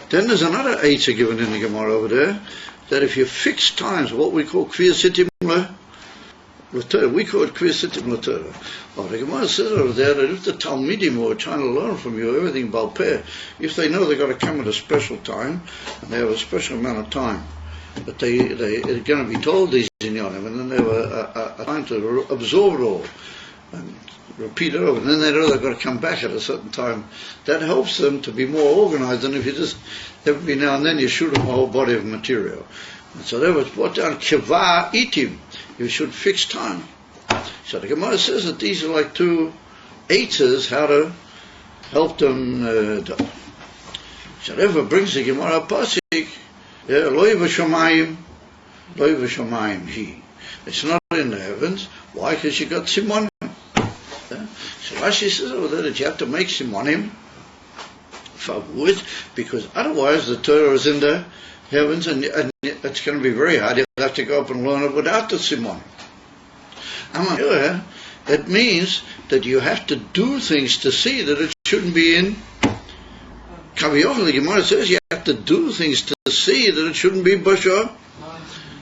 then there's another eitzah given in the Gemara over there, that if you fix times, what we call Kvir Sitim L'Torah. We call it Kvisitim L'Torah. Oh, the Gemara says over there that if the Talmidim who are trying to learn from you everything Baal Peh, if they know they've got to come at a special time, and they have a special amount of time, but they're going to be told these inyanim, and then they have a time to absorb it all and repeat it over, and then they know they've got to come back at a certain time. That helps them to be more organized than if you just every now and then you shoot them a whole body of material. And so that was brought down kiva itim. You should fix time. So the Gemara says that these are like two eitzes how to help them. So therefore brings the Gemara pasuk. Loi v'shamayim, loi v'shamayim he. It's not in the heavens. Why? Because you got simonim. So Rashi says over there that you have to make simonim for wood, because otherwise the Torah is in the heavens, and it's going to be very hard. You'll have to go up and learn it without the simonim. It means that you have to do things to see that it shouldn't be in. Kaviyach, the Gemara says you have to do things to see that it shouldn't be bashar.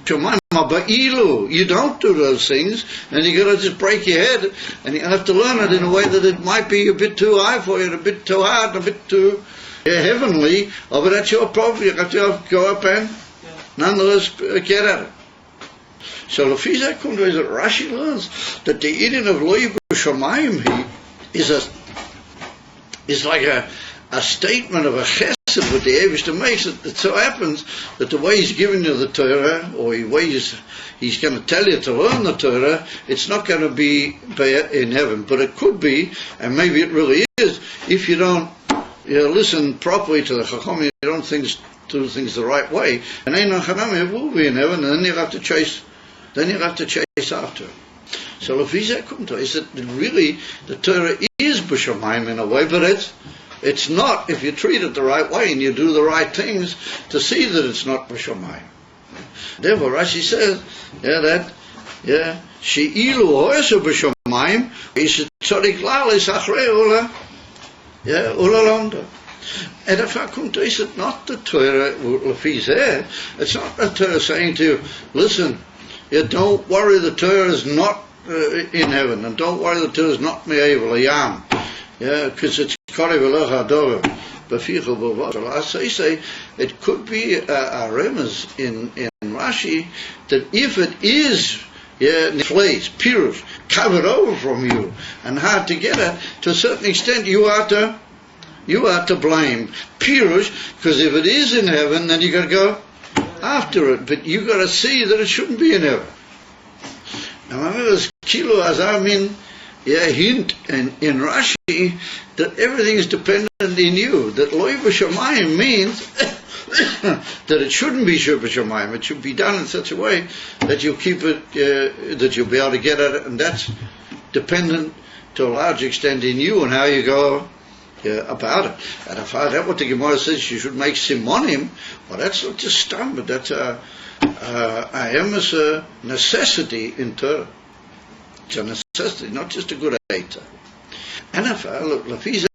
You don't do those things, and you got to just break your head, and you have to learn it in a way that it might be a bit too high for you, a bit too hard, a bit too heavenly. But that's your problem. You have to go up and nonetheless get at it. So the Fizah comes is that Rashi learns that the Eden of Loi B'Shamayim is like a statement of a chesed what the Eibishter makes. It so happens that the way he's giving you the Torah, or the way he's going to tell you to learn the Torah, it's not going to be in heaven, but it could be, and maybe it really is, if you don't listen properly to the Chachamim, you don't do things the right way, and Ein Chanami, it will be in heaven, and then you'll have to chase after. So Lefizah Kumta is that really the Torah is B'Shamayim in a way, but it's not if you treat it the right way and you do the right things to see that it's not B'Shamayim. Therefore Rashi says She'ilu ho'esu B'Shamayim is tzodik lalis achrei ula lomda. And if I come to is it not the Torah Lefizah, it's not the Torah saying to you, listen, don't worry, the Torah is not in heaven, and don't worry, the Torah is not me'evel yam, because it's korev elecha dover b'ficha b'vot. So you say it could be a remez in Rashi that if it is place pirush covered over from you and hard to get at, to a certain extent you are to blame pirush, because if it is in heaven, then you got to go after it, but you got to see that it shouldn't be in heaven. Now there's kilo azamin hint in Rashi that everything is dependent in you. That loy b'shamayim means that it shouldn't be shur b'shamayim. It should be done in such a way that you'll keep it, that you'll be able to get at it, and that's dependent to a large extent in you and how you go about it. And if that's what the Gemara says, you should make simonim. Well, that's not just stam, but that's a necessity in Torah. It's a necessity, not just a good eita. And if Lafizah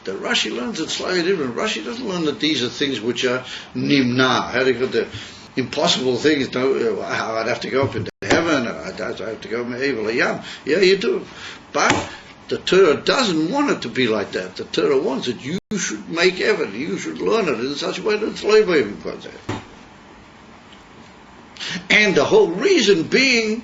the Rashi learns it slightly different. Rashi doesn't learn that these are things which are nimna. How do you put the impossible things? I'd have to go up into heaven, I'd have to go evil yam. Yeah, you do. But the Torah doesn't want it to be like that. The Torah wants it. You should make effort. You should learn it in such a way that it's even concept. And the whole reason being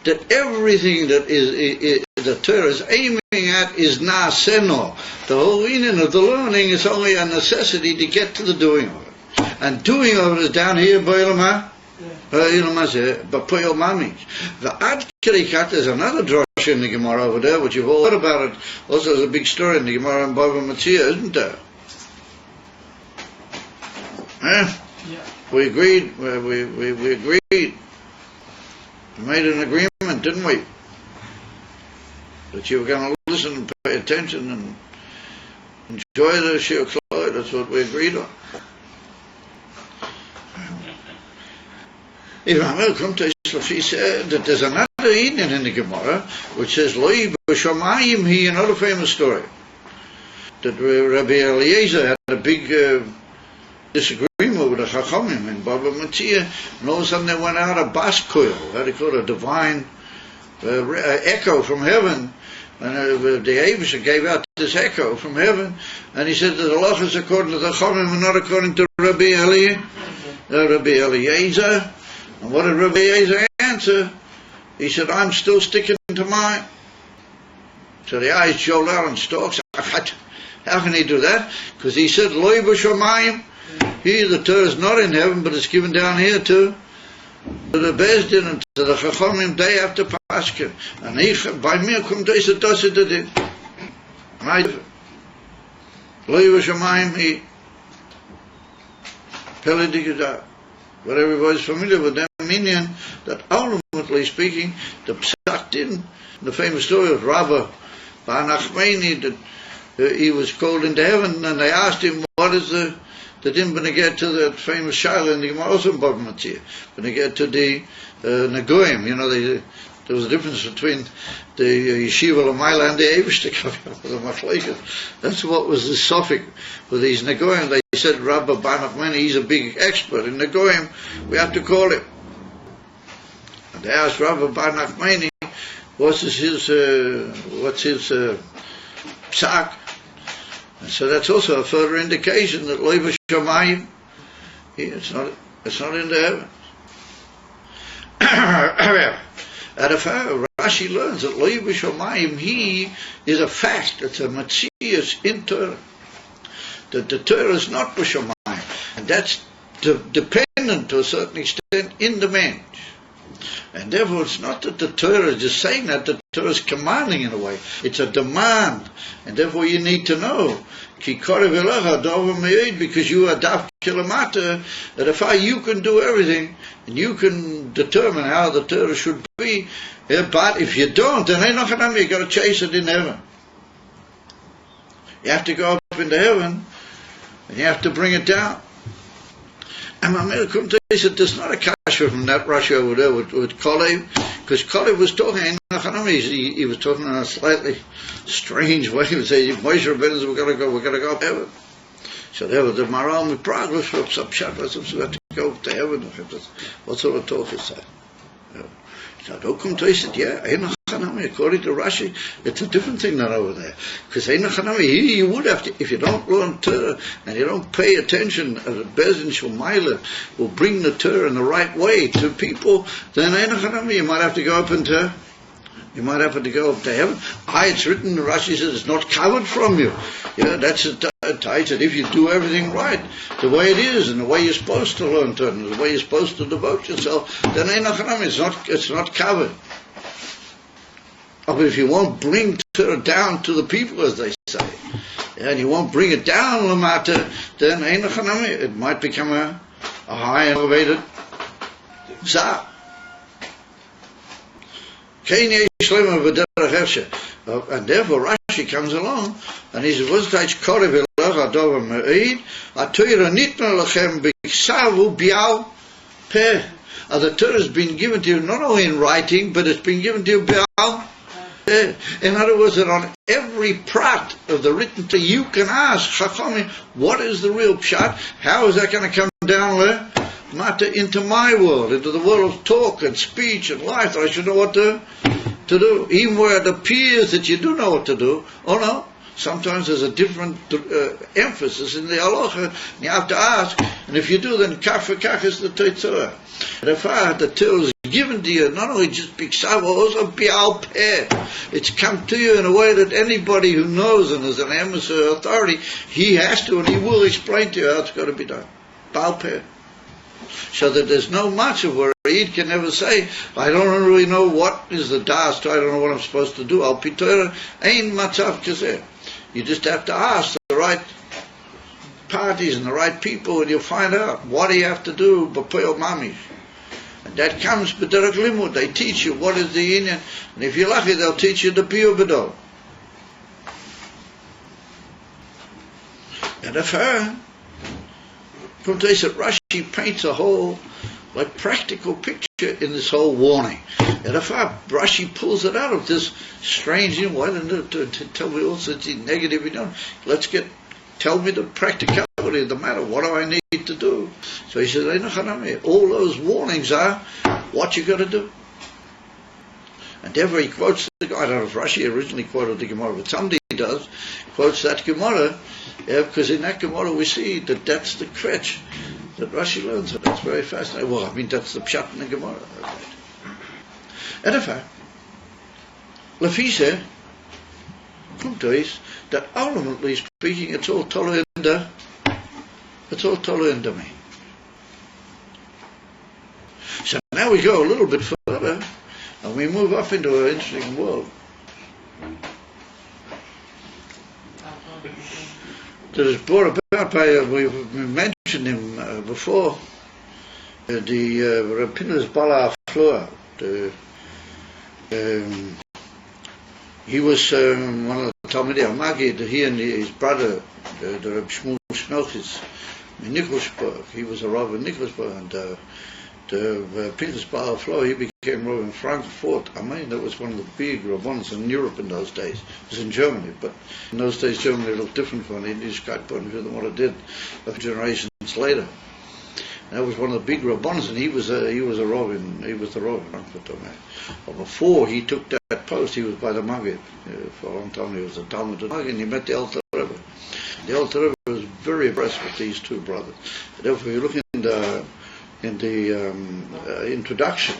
that everything that is the Torah is aiming at is na'aseno. The whole meaning of the learning is only a necessity to get to the doing of it. And doing of it is down here by Ilma. The Ad Kirikat is another drush in the Gemara over there, which you've all heard about it. Also, there's a big story in the Gemara in Bava Metzia, isn't there? We agreed. We agreed. We made an agreement, didn't we? That you were going to listen and pay attention and enjoy the Shir Klai. That's what we agreed on. If I will come to Isla, said that there's another Indian in the Gemara which says Loi b'Shamayim he, another famous story that Rabbi Eliezer had a big disagreement with the Chachamim in Baba Metzia, and all of a sudden they went out a bas koil, how do you call it, a divine echo from heaven, and the Eivisher gave out this echo from heaven, and he said that the halachas according to the Chachamim and not according to Rabbi Eliezer. And what did Rabbi Eliezer answer? He said, I'm still sticking to mine. So the eyes jolt out and stalks. How can he do that? Because he said, Loi b'shamayim. Here the Torah is not in heaven, but it's given down here too. To the Beis Din and to the Chachamim day after Pascha. And he, by me, come to say, das it did. Loi b'shamayim, he Peledigidah. But everybody's familiar with that meaning, that ultimately speaking, the Psak Din, the famous story of Rabbi Bar Nachmani, that he was called into heaven, and they asked him, what is the din when they get to the famous Shaila in the Gemara, also in Bava Metzia, when they get to the Nagoyim, there was a difference between the Yeshiva L'Maila and the Eivishtah the Machlekes. That's what was the suffix with these Nagoyim. They said Rabbi Bar Nachmani, he's a big expert in Nagoyim, we have to call him. And they asked Rabbi Bar Nachmani, what's his psak? And so that's also a further indication that Loi b'shamayim, it's not in the heavens. And if Rashi learns that Loi b'shamayim, he is a fact, it's a matzias in Torah, that the Torah is not b'shamayim, and that's dependent to a certain extent in the mensch. And therefore it's not that the Torah is just saying that, the Torah is commanding in a way. It's a demand. And therefore you need to know, because you are daf kilamata, that if you can do everything, and you can determine how the Torah should be, but if you don't, then you've got to chase it in heaven. You have to go up into heaven, and you have to bring it down. And Mamir Kumte said there's not a kasha from that Rashi over there with Kalev, because Kalev was talking, he was talking in a slightly strange way. He would say, Moshe Rabbeinu, we're going to go up to heaven. So there was the Maral Mipragos for Pshat, we have to go up to heaven. What sort of talk is that? So Kumte said, according to Rashi, it's a different thing than over there. Because you would have to, if you don't learn Torah and you don't pay attention, as a Bezin Shulmaila will bring the Torah in the right way to people, then you might have to go up into, heaven. It's written, Rashi says, it's not covered from you. That's a tight that if you do everything right, the way it is, and the way you're supposed to learn Torah, and the way you're supposed to devote yourself, then it's not covered. But if you won't bring Torah down to the people, as they say, and you won't bring it down lamata, then it might become a high elevated zah. And therefore Rashi comes along and he says, "What's that? Korev elach adov me'id aTorah nitna lachem b'ksavu bial peh." The Torah has been given to you not only in writing, but it's been given to you bial. In other words, that on every prat of the written Torah, you can ask Chachamim, what is the real pshat? How is that going to come down there? Into my world, into the world of talk and speech and life, that I should know what to do. Even where it appears that you do know what to do, no. Sometimes there's a different emphasis in the halacha, and you have to ask, and if you do, then kach for kach is the Torah. And if the Torah is given to you, not only just biksav, also bial peh. It's come to you in a way that anybody who knows and is an emissary authority, he has to and he will explain to you how it's got to be done. Bial peh. So that there's no much of where a Yid can ever say, I don't really know what is the das, I don't know what I'm supposed to do. Al pi Torah ein matzav kazeh. You just have to ask the right parties and the right people, and you'll find out what do you have to do. B'poel mamish, and that comes b'derech limud. They teach you what is the inyan, and if you're lucky, they'll teach you the piyur b'dor. And if Rashi paints a whole practical picture in this whole warning. And if Rashi pulls it out of this strange, why didn't to tell me also it's negative, tell me the practicality What is the matter? What do I need to do? So he says, all those warnings are what you got to do. And therefore he quotes the Gemara. I don't know if Rashi originally quoted the Gemara, but somebody does, quotes that Gemara, because in that Gemara we see that that's the kretch that Rashi learns. So that's very fascinating. Well, I mean, that's the pshat in the Gemara. And in fact, Lefise, kommt is that ultimately speaking, it's all tolle in the me. So now we go a little bit further, and we move up into an interesting world. That is brought about by, we've mentioned him before, the Rapinus Bala Fleur. He was one of the Talmidei HaMagid. He and his brother, the Reb Shmuel Shmelchis, in Nikolsburg. He was a Rav in Nikolsburg, and the Pinchas Baal Flo, he became Rav in Frankfurt. I mean, that was one of the big Rabbans in Europe in those days. It was in Germany, but in those days Germany looked different from the Yiddishkeit point of view than what it did a few generations later. And that was one of the big Rabbans, and he was the Rav in Frankfurt. But before he took that post, he was by the Maggid. For a long time he was a Talmud Maggid, and he met the Alter Rebbe. The Alter Rebbe was very impressed with these two brothers. Therefore, you look in the introduction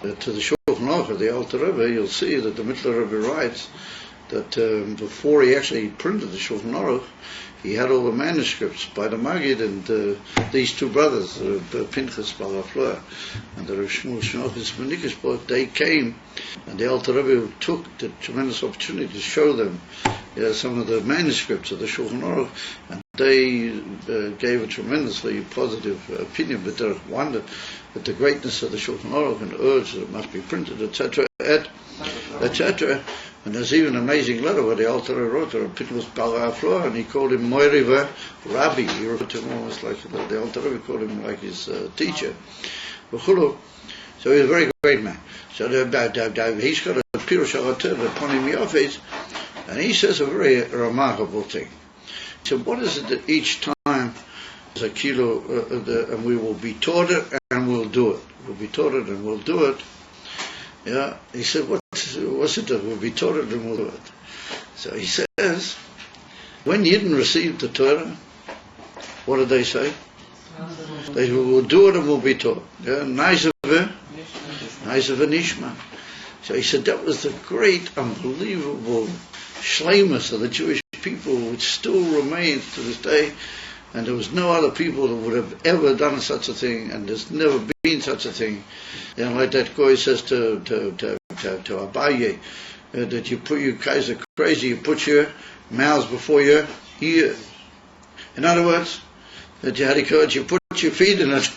to the Shulchan Aruch of the Alter Rebbe, you'll see that the Mittler Rebbe writes that before he actually printed the Shulchan Aruch, he had all the manuscripts by the Maggid and these two brothers, Pinchas Baal Fleur and the Reb Shmuel Shmelchis Menikisburg. They came, and the Alter Rebbe took the tremendous opportunity to show them some of the manuscripts of the Shulchan Aruch, and they gave a tremendously positive opinion, but they wondered at the greatness of the Shulchan Aruch and urged that it must be printed, etc., etc. And there's even an amazing letter where the Alter Rebbe wrote to Pinchas Baal Fleur, and he called him Moiriva Rabbi. He referred to him almost like the Alter Rebbe called him like his teacher. So he's a very great man. So he's got a Pirush HaRater upon him Yofes, and he says a very remarkable thing. He said, what is it that each time there's a kilo, and we will be taught it and we'll do it. We'll be taught it and we'll do it. Yeah, he said, what's it that we'll be taught it and we'll do it? So he says, when Yidden received the Torah, what did they say? They said, we'll do it and we'll be taught. Yeah, nice of Nishma. So he said that was the great, unbelievable shleimus of the Jewish people, which still remains to this day. And there was no other people that would have ever done such a thing, and there's never been such a thing. You know, like that guy says to Abaye, that you guys are crazy, you put your mouths before your ears. In other words, that you had to coach, you put your feet in it.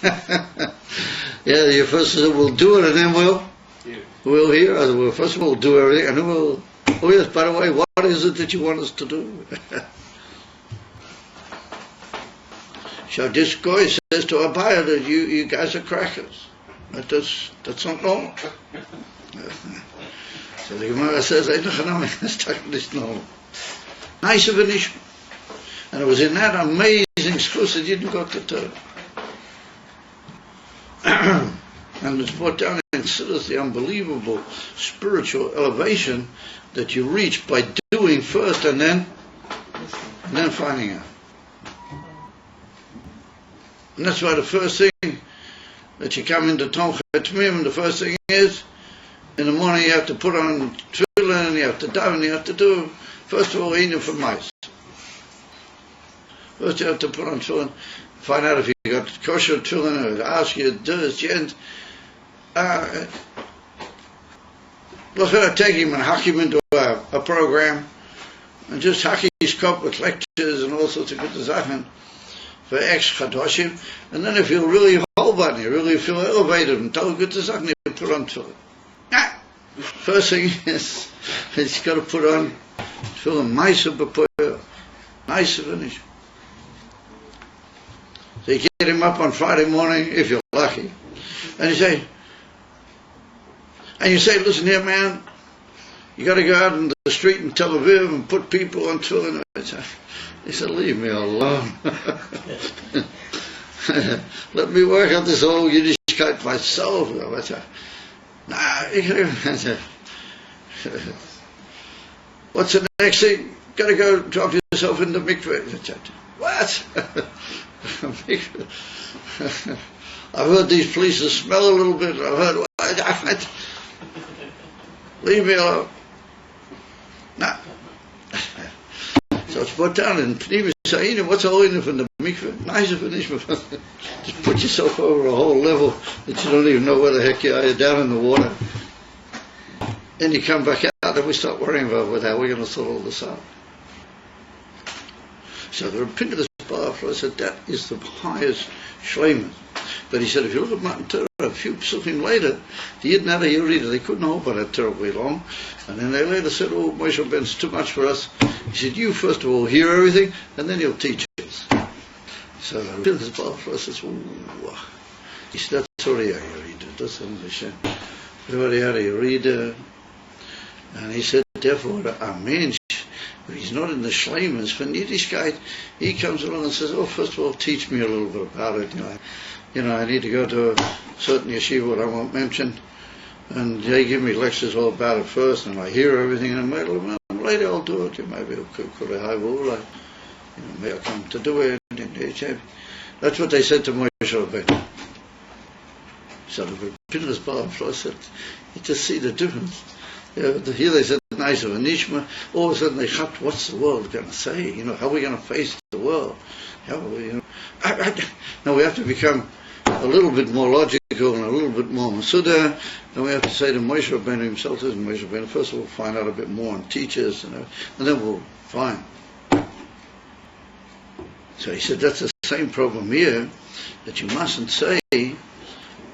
Yeah, you first said we'll do it, and then we'll hear. Well, first of all, we'll do everything, and then we'll. Oh yes, by the way, what is it that you want us to do? So this guy says to Abaya that you guys are crackers. That's not normal. So the Gemara says, that's normal. Nice of an issue. And it was in that amazing schus that didn't go to Torah. And it's brought down and considers the unbelievable spiritual elevation that you reach by doing first and then finding out. And that's why the first thing that you come into Tomchei Tmim, the first thing is, in the morning you have to put on tefillin, and you have to daven, you have to do, first of all, Inyan for mice. First you have to put on tefillin, find out if you got kosher tefillin, or ask you to do this, gent. Look at take him and hack him into a program, and just hack his cup with lectures and all sorts of good zachen. For X Chadoshim, and then if you really hold on, you really feel elevated and tell good to something, you put on tefillin. First thing is, he's got to put on tefillin, nice of a nice of an issue. So you get him up on Friday morning, if you're lucky, and you say, listen here, man, you got to go out in the street in Tel Aviv and put people on tefillin. He said, leave me alone. Let me work out this whole Yiddishkeit myself. What's the next thing? Got to go drop yourself in the mikveh. What? I've heard these places smell a little bit. I've heard what? Leave me alone. Nah. So it's put down in Pnimis Hayinu. What's the whole in from the mikveh? Nice of an ishma. Just put yourself over a whole level that you don't even know where the heck you are. You're down in the water. Then you come back out and we start worrying about how we're going to sort all this out. So the Pinchas Bar said that is the highest shleimus. But he said if you look at Matan Torah, a few psukim later, the Yidden had a Yerida, they couldn't hold on it terribly long. And then they later said, oh, Moshe Rabbeinu's too much for us. He said, you first of all hear everything, and then you'll teach us. So the Pinchas Bar says, ooh. He said, that's already a Yerida, that's Hashem. Everybody had a Yerida. And he said, therefore, Amen. If he's not in the shleimus for Yiddishkeit, he comes along and says, oh, first of all, teach me a little bit about it. You know, I need to go to a certain yeshiva, what I won't mention, and they give me lectures all about it first, and I hear everything, and later I'll do it. Maybe maybe I'll come to do it. That's what they said to Moshe Rabbeinu. So the Pinchas Bar said, you just see the difference. Here they said, nice of a nishma. All of a sudden they thought, what's the world going to say? You know, how are we going to face the world? How are we, Now we have to become a little bit more logical and a little bit more masuda. And we have to say to Moshe Rabbeinu himself, Moshe Rabbeinu, first of all, find out a bit more and teach us, and then we'll fine. So he said, that's the same problem here, that you mustn't say that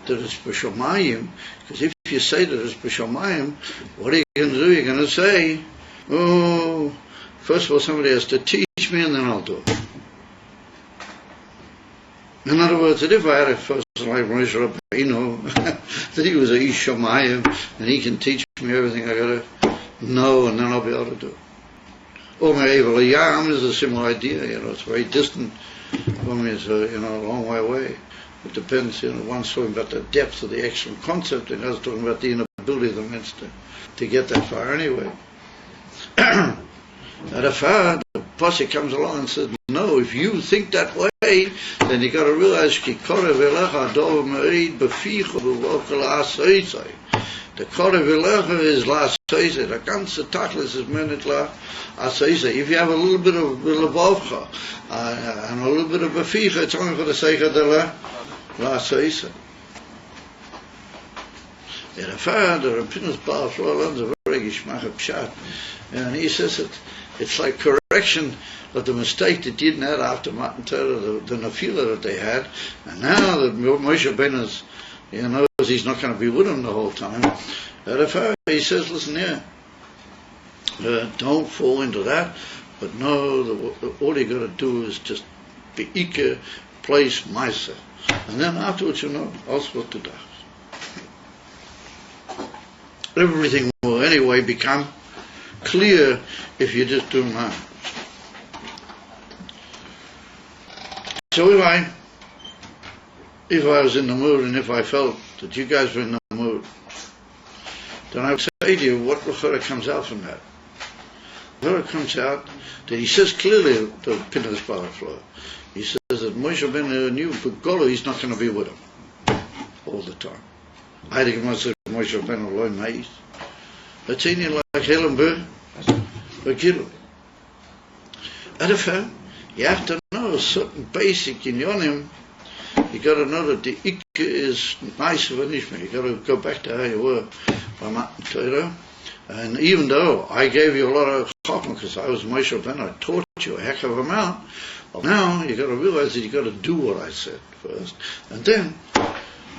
it's b'shamayim, because if you say that it's b'shamayim, what are you going to do? You're going to say, oh, first of all, somebody has to teach me, and then I'll do it. In other words, that if I had a person like Moshe Rabbeinu, that he was a ish shamayim, and he can teach me everything I got to know, and then I'll be able to do it. Or Me'ever Yam is a similar idea. It's very distant from me. It's a long way away. It depends. One's talking about the depth of the actual concept, and one's talking about the inability of the man to get that far anyway. At a far, the posse comes along and says, no, if you think that way, then you got to realize the Kore V'lecha is la seise, the ganze Tachlis is menet la seise. If you have a little bit of levavcha and a little bit of beficha, it's only for the sake of the la seise. The father of Pinchas Bar learns a very gishmach pshat, and he says it's like correction of the mistake that didn't have after Matan Torah, the nafila that they had, and now that Moshe Rabbeinu's knows he's not going to be with him the whole time. He says, listen here, don't fall into that, but no, all you got to do is just be Ike, place, Maisa. And then afterwards, also what to do. Everything will anyway become clear if you just do that. So if I was in the mood and if I felt that you guys were in the mood, then I would say to you, what L'chora comes out from that? L'chora comes out that he says clearly to Pinchas Bar, he says that Moshe Rabbeinu knew Golo, he's not going to be with him all the time. I think it must have Moshe Rabbeinu loy ma'is. That's in you like Helen Burr, a kilo. At a fair, you have to know a certain basic in Yonim. You got to know that the Ikka is nice of an Ishmael. You got to go back to how you were by Matan Torah. And even though I gave you a lot of chachma because I was Moshe Rabbeinu, I taught you a heck of an amount. Well, now you got to realize that you got to do what I said first, and then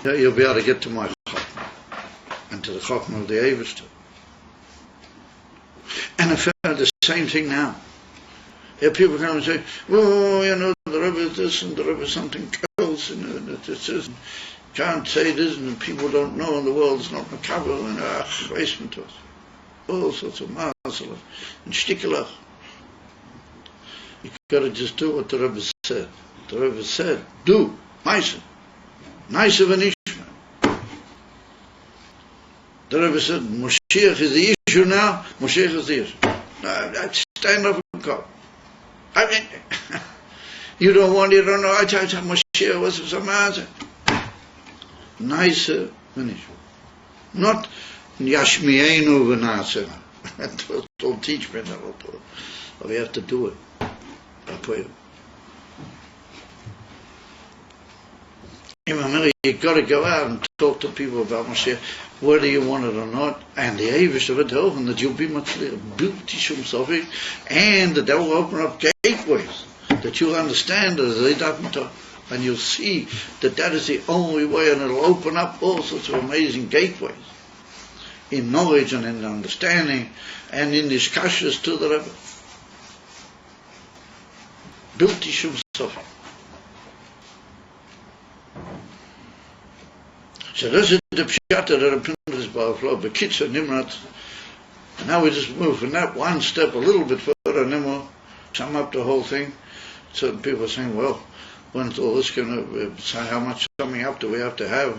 you'll be able to get to my chachma and to the chachma of the Eivester. And I found the same thing now. Here people come and say, well, the Rebbe is this and the Rebbe is something else, and it isn't. Can't say this, and people don't know, and the world is not makabel, and basement to us. All sorts of mazel and shtikelach. You got to just do what the Rebbe said. The Rebbe said, do, nicer than Ishmael. The Rebbe said, Moshiach is the issue now, Moshiach is the issue. Stand up and go. I mean, you don't know, I tell you, Moshiach was some answer. Nicer than Ishmael. Not Yashmienu v'nasena. Don't teach me that. But we have to do it. You got to go out and talk to people about Mashiach, whether you want it or not, and the Avish of it helping that you'll be much beauty, and that will open up gateways that you'll understand as they don't talk, and you'll see that that is the only way, and it'll open up all sorts of amazing gateways in knowledge and in understanding and in discussions to the Rebbe. Beauty Sophie. So this is the pshat that the Pindus Ba'aflo, Bekitza Nimrat. And now we just move from that one step a little bit further, and then we'll sum up the whole thing. Certain people are saying, well, when's all this going to, how much summing up do we have to have?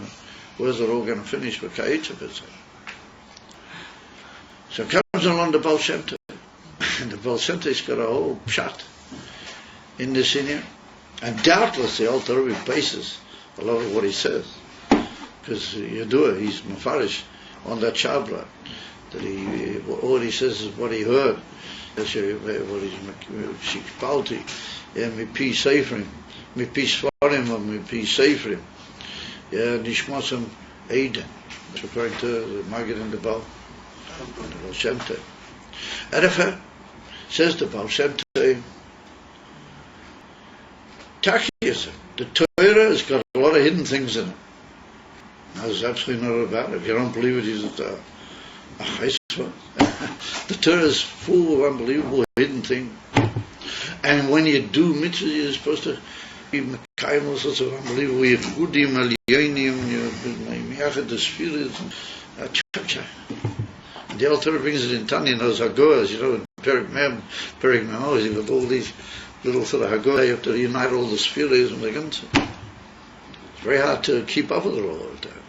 Where's it all going to finish with Ka'itza? So comes along the Baal Shem Tov. And the Baal Shem Tov's got a whole pshat in this in here. And doubtless the Alter Rebbe bases a lot of what he says. Because Yadua, he's mafarish on that Shabbat, that all he says is what he heard. What he's shikpalti, mipi seifrim, mipi svarim, or mipi seifrim. Yeah, nishmasam eiden. It's referring to the Maggid and the Baal Shem Tov. Erefa says the Baal Shem Tov, Takiyasa, the Torah has got a lot of hidden things in it. That's absolutely not about it. If you don't believe it, he's a chesed. The Torah is full of unbelievable hidden things. And when you do mitzvahs, you're supposed to be mekayim all sorts of unbelievable yichudim, alyonim, miyachad the spheres. The Alter brings it in Tanya, those hagoras, in Perik Memos, you've got all these little sort of hagoras, you have to unite all the spheres and the guns. It's very hard to keep up with it all the time.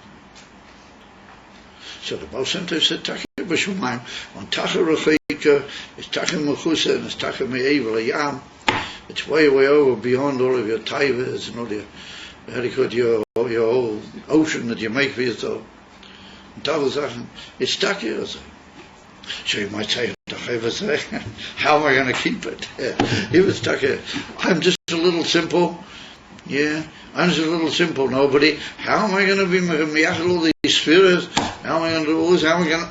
So the Baal Shem Tov said, Takeh b'shumayim, on Takeh Recheika, it's Takeh Mechusa, and it's Takeh Me'evel Yam. It's way, way over beyond all of your taivas and all your whole ocean that you make for yourself. It's Takeh. So you might say, how am I going to keep it? He was Takeh. I'm just a little simple. Yeah, I'm just a little simple nobody. How am I going to be miyachal all these spheres? How am I going to do all this? How am I going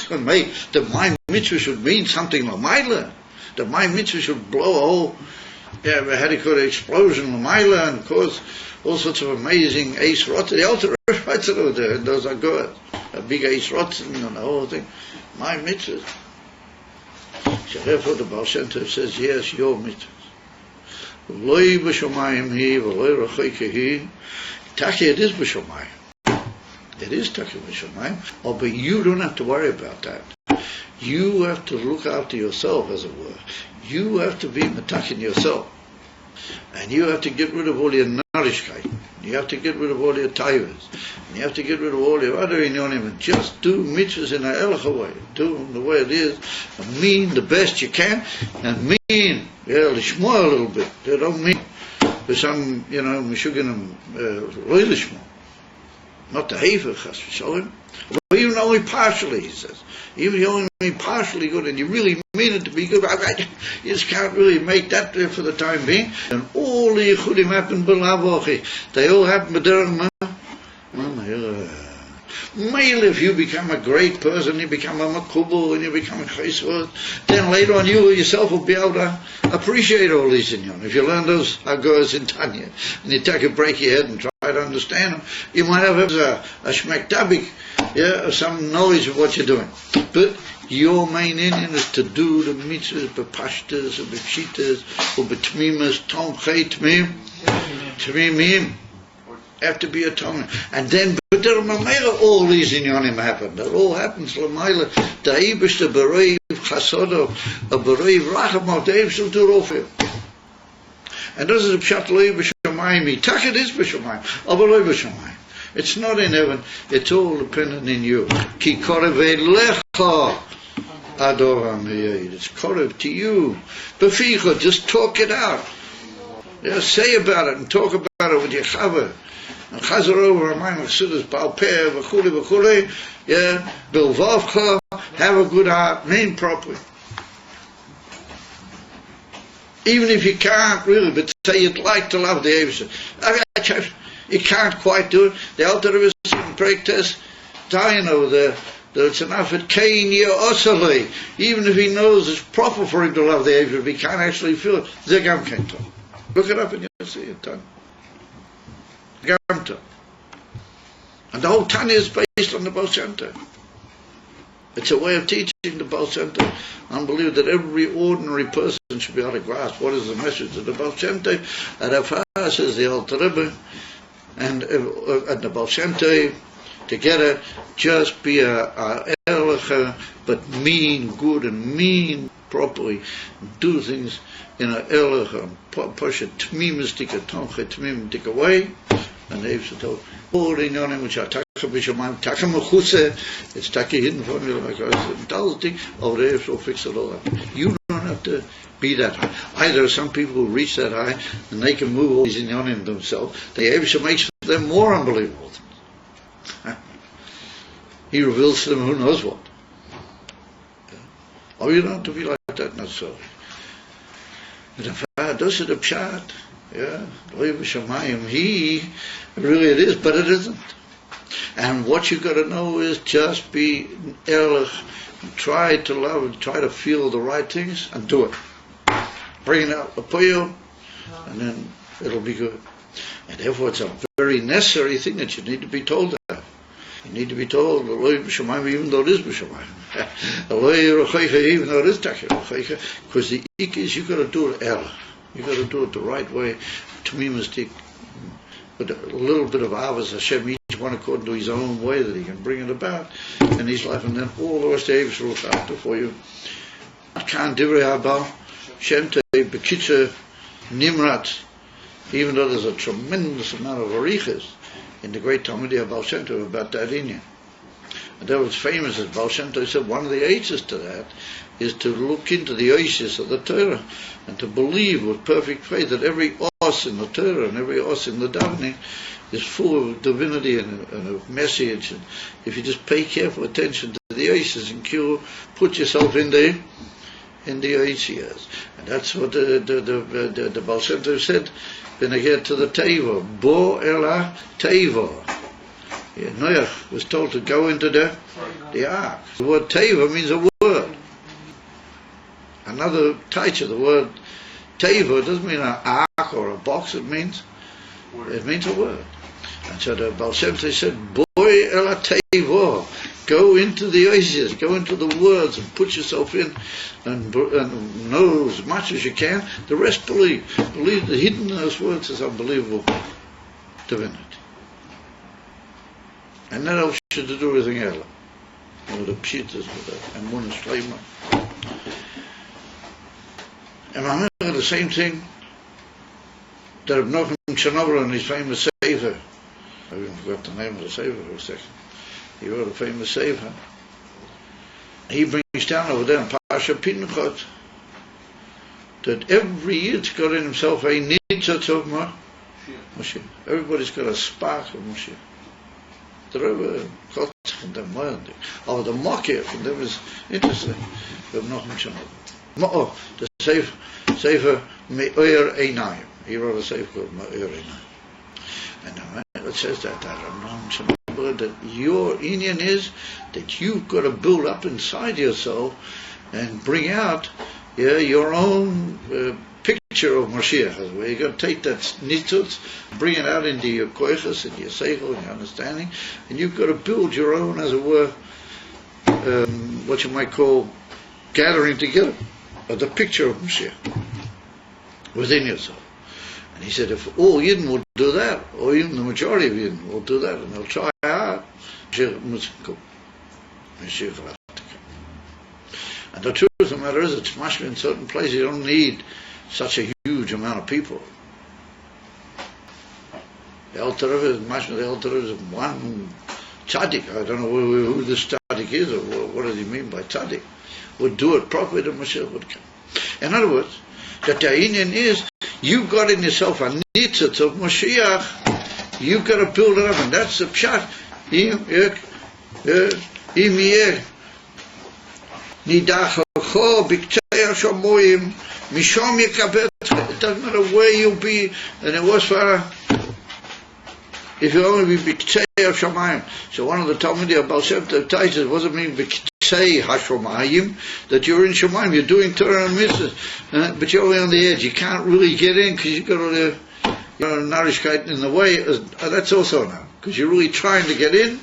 to make that my mitzvah should mean something l'mayla? That my mitzvah should blow a whole, explosion l'mayla and cause all sorts of amazing ace rots. The Alter writes it over there. Those are good. A big ace rots and the whole thing. My mitzvah. So therefore the Baal Shem Tov says, yes, your mitzvah. Loi b'shomayim hi, v'loi rechoika hi. Takeh, it is b'shomayim. It is Takeh b'shomayim. Oh, but you don't have to worry about that. You have to look after yourself, as it were. You have to be metakin yourself. And you have to get rid of all your narishkeit. You have to get rid of all your taivas. And you have to get rid of all your other inyonim. And just do mitzvahs in a halacha way. Do them the way it is. And mean the best you can. And mean, lishmoa a little bit. They don't mean for some, mishuganim, lishmoa. Not the hefer, chas v'shalom. But even only partially, he says. Even you only mean partially good, and you really mean it to be good. You just can't really make that there for the time being. And all the yichudim happen b'lavochi. They all happen b'derech Mail, if you become a great person, you become a makubal, and you become a chesed, then later on you yourself will be able to appreciate all these inyan. If you learn those hagoras in Tanya, and you take a break your head and try to understand them, you might have a shmek tabik, or some knowledge of what you're doing. But your main inyan is to do the mitzvahs, b'pashtas, or b'pshitas, or b'tmimas, tom chay tmim, tmimim. have to be atonement. And then, but there are all these inyanim happen. That all happens. L'mayla, the Eibush, the Bereiv Chasodo, a Bereiv Rachamot, the Eibush will do it all for you. And this is a pshat lo b'shamayim. Tak it is b'shamayim, aber lo b'shamayim. It's not in heaven. It's all dependent in you. Ki korev Vayeilech adoram hiyed. It's korev to you. Beficha, just talk it out. Yeah, say about it and talk about it with your chaver. And chazer over Ramayim Chassidus Baal Peh v'chuli v'chuli. Yeah, bilvavcha. Have a good heart. Mean properly. Even if you can't really, but say you'd like to love the Eibush. You can't quite do it. The Alter Rebbe in practice, you know, that it's enough at Kain Osale. Even if he knows it's proper for him to love the Eibush, if he can't actually feel it, Zegam Kento. Look it up and you'll see it done. Gamta. And the whole Tanya is based on the Baal Shem Tov. It's a way of teaching the Baal Shem Tov. I believe that every ordinary person should be able to grasp what is the message of the Baal Shem Tov. And Afar says the Alter Rebbe and the Baal Shem Tov together, just be a Ehrlicher, but mean good and mean properly, do things in a Ehrlicher, push a tmimistic, a tonche tmimistic way, and they've said, all in your name, which are taka b'shamayim, taka mechuse, it's taka hidden from you, like I said, does thing, over there, so fix it all up. You don't have to be that high. Either some people who reach that high, and they can move all these inyanim themselves, the Eibush makes them more unbelievable. He reveals to them who knows what. Oh, you don't have to be like that, not so. But if does it a pshat, yeah, he really it is, but it isn't. And what you got to know is just be ehrlich, try to love, try to feel the right things, and do it. Bring it out, apoyo, and then it'll be good. And therefore, it's a very necessary thing that you need to be told that. You need to be told, even though it is b'shamayim. Even though it is takir. Because the ik is, you've got to do it ehrlich. You've got to do it the right way, tmimistic, with a little bit of avos Hashem, each one according to his own way that he can bring it about in his life, and then all the rest of the Eibush will look after for you. Can't divrei habal Shem Tov b'kitzer nimrat, even though there's a tremendous amount of arichas in the great Talmudei Baal Shem Tov about that inyan. And that was famous as Baal Shem Tov said one of the answers to that is to look into the oasis of the Torah and to believe with perfect faith that every os in the Torah and every os in the davening is full of divinity and a message. And if you just pay careful attention to the oasis and put yourself in the oasis. And that's what the Baal Shem Tov said when I get to the Teva. Bo ela Teva. Yeah, Noach was told to go into the ark. The word Teva means a word. Another taitcha, the word Teva doesn't mean an ark or a box, it means a word. And so the Baal Shem Tov said, Boy ela Teva, go into the oasis, go into the words and put yourself in and know as much as you can. The rest believe. Believe that hidden in those words is unbelievable divinity. And that helps you to do everything else. With the pshitas, with the emunah shleima. And I remember the same thing that Reb Nachum Chernobyl in his famous sefer. I even forgot the name of the sefer for a second. He wrote a famous sefer. He brings down over there in Pasha Pinchot that every Yid's got in himself a nitzatz of Moshe. Everybody's got a spark of Moshe. The Rebbe got from them learned it. Oh, the Makir from them is interesting. Reb Nachum Chernobyl. The sefer Me'or Einayim. He wrote a sefer called Me'or Einayim. And it says that your Indian is that you've got to build up inside yourself and bring out your own picture of Mashiach. Where you got to take that nitzutz, bring it out into your koiches and your seichel and your understanding, and you've got to build your own, as it were, what you might call gathering together of the picture of Mashiach within yourself. And he said, if all Yidden would do that, or even the majority of Yidden will do that, and they'll try hard, Mashiach must come. Mashiach will have to come. And the truth of the matter is, it's mashma in certain places, you don't need such a huge amount of people. The Alter Rebbe is mashma, the Alter Rebbe is one tzaddik. I don't know who this tzaddik is, or what does he mean by tzaddik. Would do it properly, the Mashiach would come. In other words, that the Indian is, you've got in yourself a nitzitz of Mashiach, you've got to build it up, and that's the pshat. It doesn't matter where you'll be, and it was for if you only be b'ktei hashamayim. So one of the Talmudim Baal Shem Tov says, what does it mean b'ktei hashamayim? That you're in Shamayim, you're doing Torah and mitzvahs, but you're only on the edge. You can't really get in because you've got all the narishkeit in the way. That's also now because you're really trying to get in.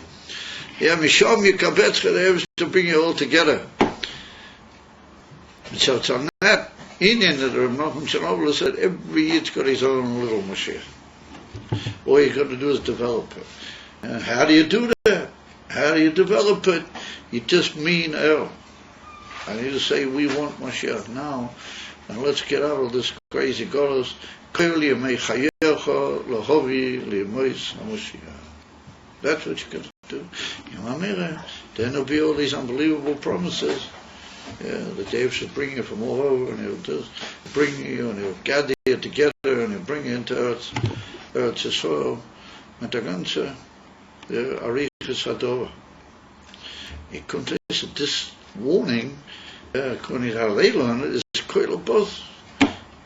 Yeah, mishom yikabetzcha, they have to bring you all together. And so it's on that Indian that Rav Nachum Chernobyl said every Yid's got his own little Mashiach. All you got to do is develop it. And how do you do that? How do you develop it? You just mean, I need to say we want Mashiach now, and let's get out of this crazy golos. That's what you got to do. Then there'll be all these unbelievable promises. The Dave should bring you from all over, and he'll just bring you, and he'll gather you together, and he'll bring you into Earth Yisrael, and the ganze Arichas Hador. It comes to this warning, according to how they learn it, is quite both.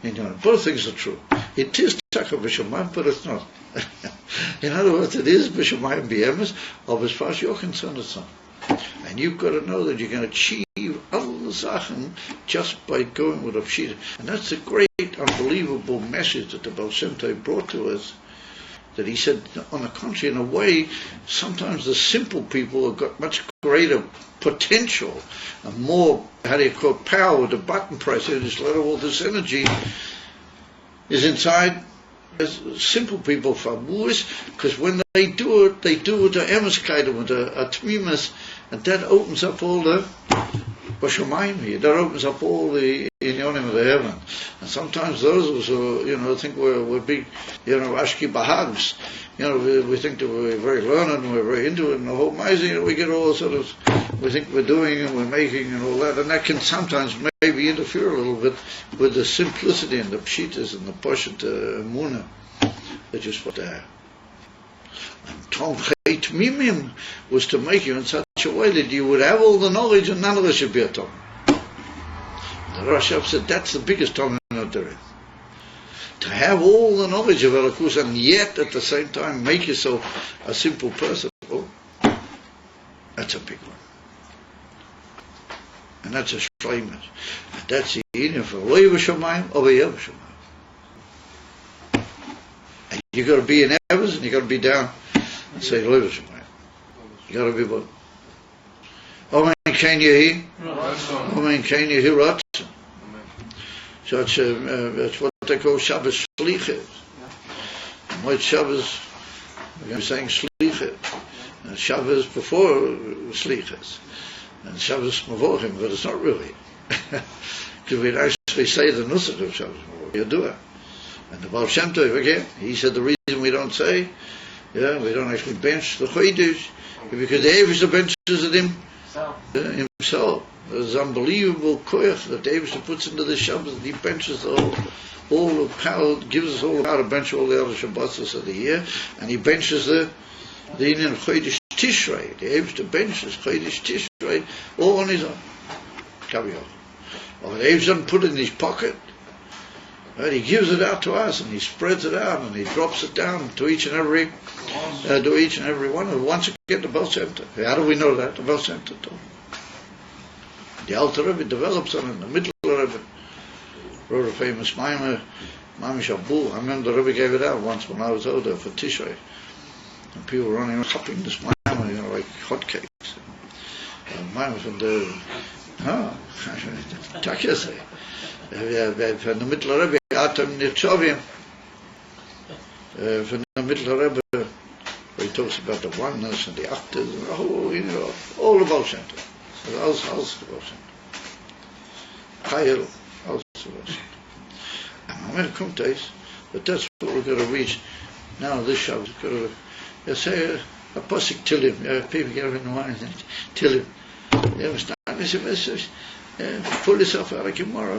Both things are true. It is Taka B'Shamayim, but it's not. In other words, it is B'Shamayim B'Emes, of as far as you're concerned, it's not. And you've got to know that you can achieve all the Sachen just by going with a Pshita. And that's the great, unbelievable message that the Baal Shem Tov brought to us. That he said, on the contrary, in a way, sometimes the simple people have got much greater potential and more, power with the button press. They just let all this energy is inside as simple people for because when they do it with the emeskite, with a tmimus, and that opens up all the Bashamayim here. That opens up all the inyonim of the heaven. And sometimes those of us who, think we're big, Ashki Bahags, we think that we're very learned and we're very into it, and the whole amazing, we get all sort of, we think we're doing and we're making and all that, and that can sometimes maybe interfere a little bit with the simplicity and the pshitas and the poshet emunah that just put there. And Tom Chet Mimim was to make you in such a way that you would have all the knowledge and none of it should be a Tom. The Rashab said that's the biggest Tom in there is. To have all the knowledge of Elokus and yet at the same time make yourself a simple person, that's a big one. And that's a shleimus. And that's the union for Loy V'Shamayim or V'Yev V'Shamayim. And you got to be in heavens and you got to be down and say Loy V'Shamayim. You got to be both. Omen Ken Yehi, Omen Ken Yehi Ratzon. So it's what they call Shabbos Shlichus. And what Shabbos, we're saying Shlichus. And Shabbos before Shlichus. And Shabbos Mavochim, but it's not really. Because we'd actually say the Nusach of Shabbos Mavochim. You do it. And the Baal Shem Tov, again, he said the reason we don't say, we don't actually bench the Chodesh, because the Eivisha benches it himself. There's unbelievable koyach that the Eivisha puts into the Shabbos, and he benches all the power, gives us all the power to bench all the other Shabbos of the year, and he benches the Indian of Chodesh Tishrei. The Eivisha benches Chodesh Tishrei, all on his own. Kaviyach. Or the Eivisha doesn't put it in his pocket. Right, he gives it out to us, and he spreads it out, and he drops it down to each and every one who wants to get the Baal Shem Tov. How do we know that? The Baal Shem Tov told. The Alter Rebbe develops on it, in the middle of it. Wrote a famous Maimer, Mamish Abu. I remember the Rebbe gave it out once when I was out there for Tishrei, and people were running around chopping this Maimer, like hotcakes. Maimer from the Takya say. In the middle of Rebbe, Atam Nirchovim, From the middle Rebbe, where he talks about the oneness and the actors and all the Baal Shem Tov. Alles the Baal Shem Tov. Chayil, alles the Baal Shem Tov. And when it comes to this, but that's what we're going to reach now. This Shabbos, you say a pasuk Tilim. People get in the mind and Tilim. You understand? It's a message. Pull yourself out of Gemara.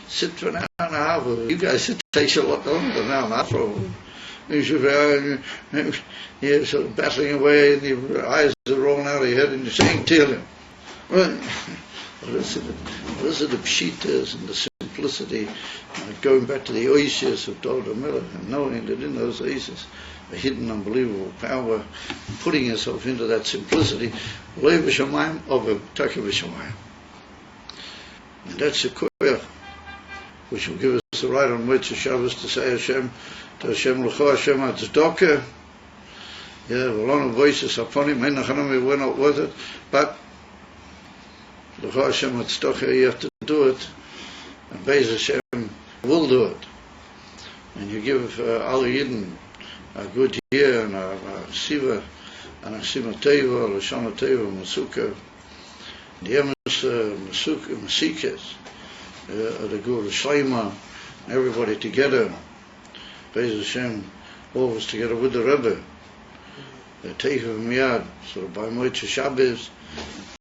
Sit for an hour and a half. You guys, it takes a lot longer than an hour and a half. You're sort of battling away, and your eyes are rolling out of your head, and you're saying Tilim. Well, those are the pshitas and the simplicity, going back to the oasis of David Miller, and knowing that in those oasis a hidden unbelievable power, putting yourself into that simplicity, Lev Shamayim over Taka Shamayim. And that's a koyach which will give us the right on Motzei Shabbos to say Hashem, to Hashem L'cho Hashem HaTzedakah. Yeah, a lot of voices upon him, we're not worth it, but L'cho Hashem HaTzedakah, you have to do it, and Be'ez Hashem will do it. And you give all Yidden a good year, and a Siva, and a Sima Teva, a Shana Teva, Masuka, the Emes Masikas, the Guru Shleima, everybody together, Be'ez Hashem, all of us together with the Rebbe, the Teich of Miyad, so by Motzei Shabbos,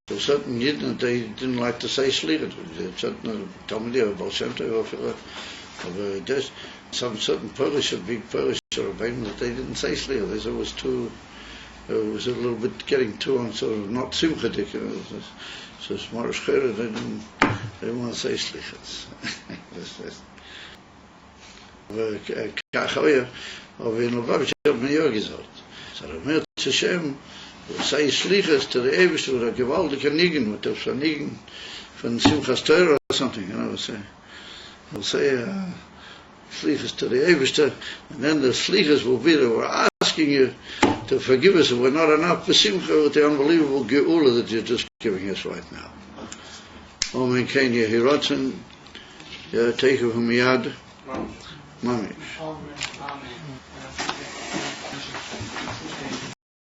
so certain Yidden, they didn't like to say Slichut, certain Talmidei of Baal Shem Tov, of this, some certain Polish, big Polish Rebbeim, that they didn't say Slichut. They said it was too, it was a little bit getting too on sort of not Simchadik, so Smar Shchera, they didn't want to say Slichut. Kachoya, of in Lubavitch, have me ja gesagt. So the Motzei Hashem will say Slichus to the Eibishter with a gewaltige Nigen, with a Nigen from Simchas Torah or something, we'll say Slichus to the Eibishter, and then the Slichus will be that we're asking you to forgive us if we're not enough for Simcha with the unbelievable Geula that you're just giving us right now. Omen Ken Yehi Ratzon, Teich of Miyad, Mamish.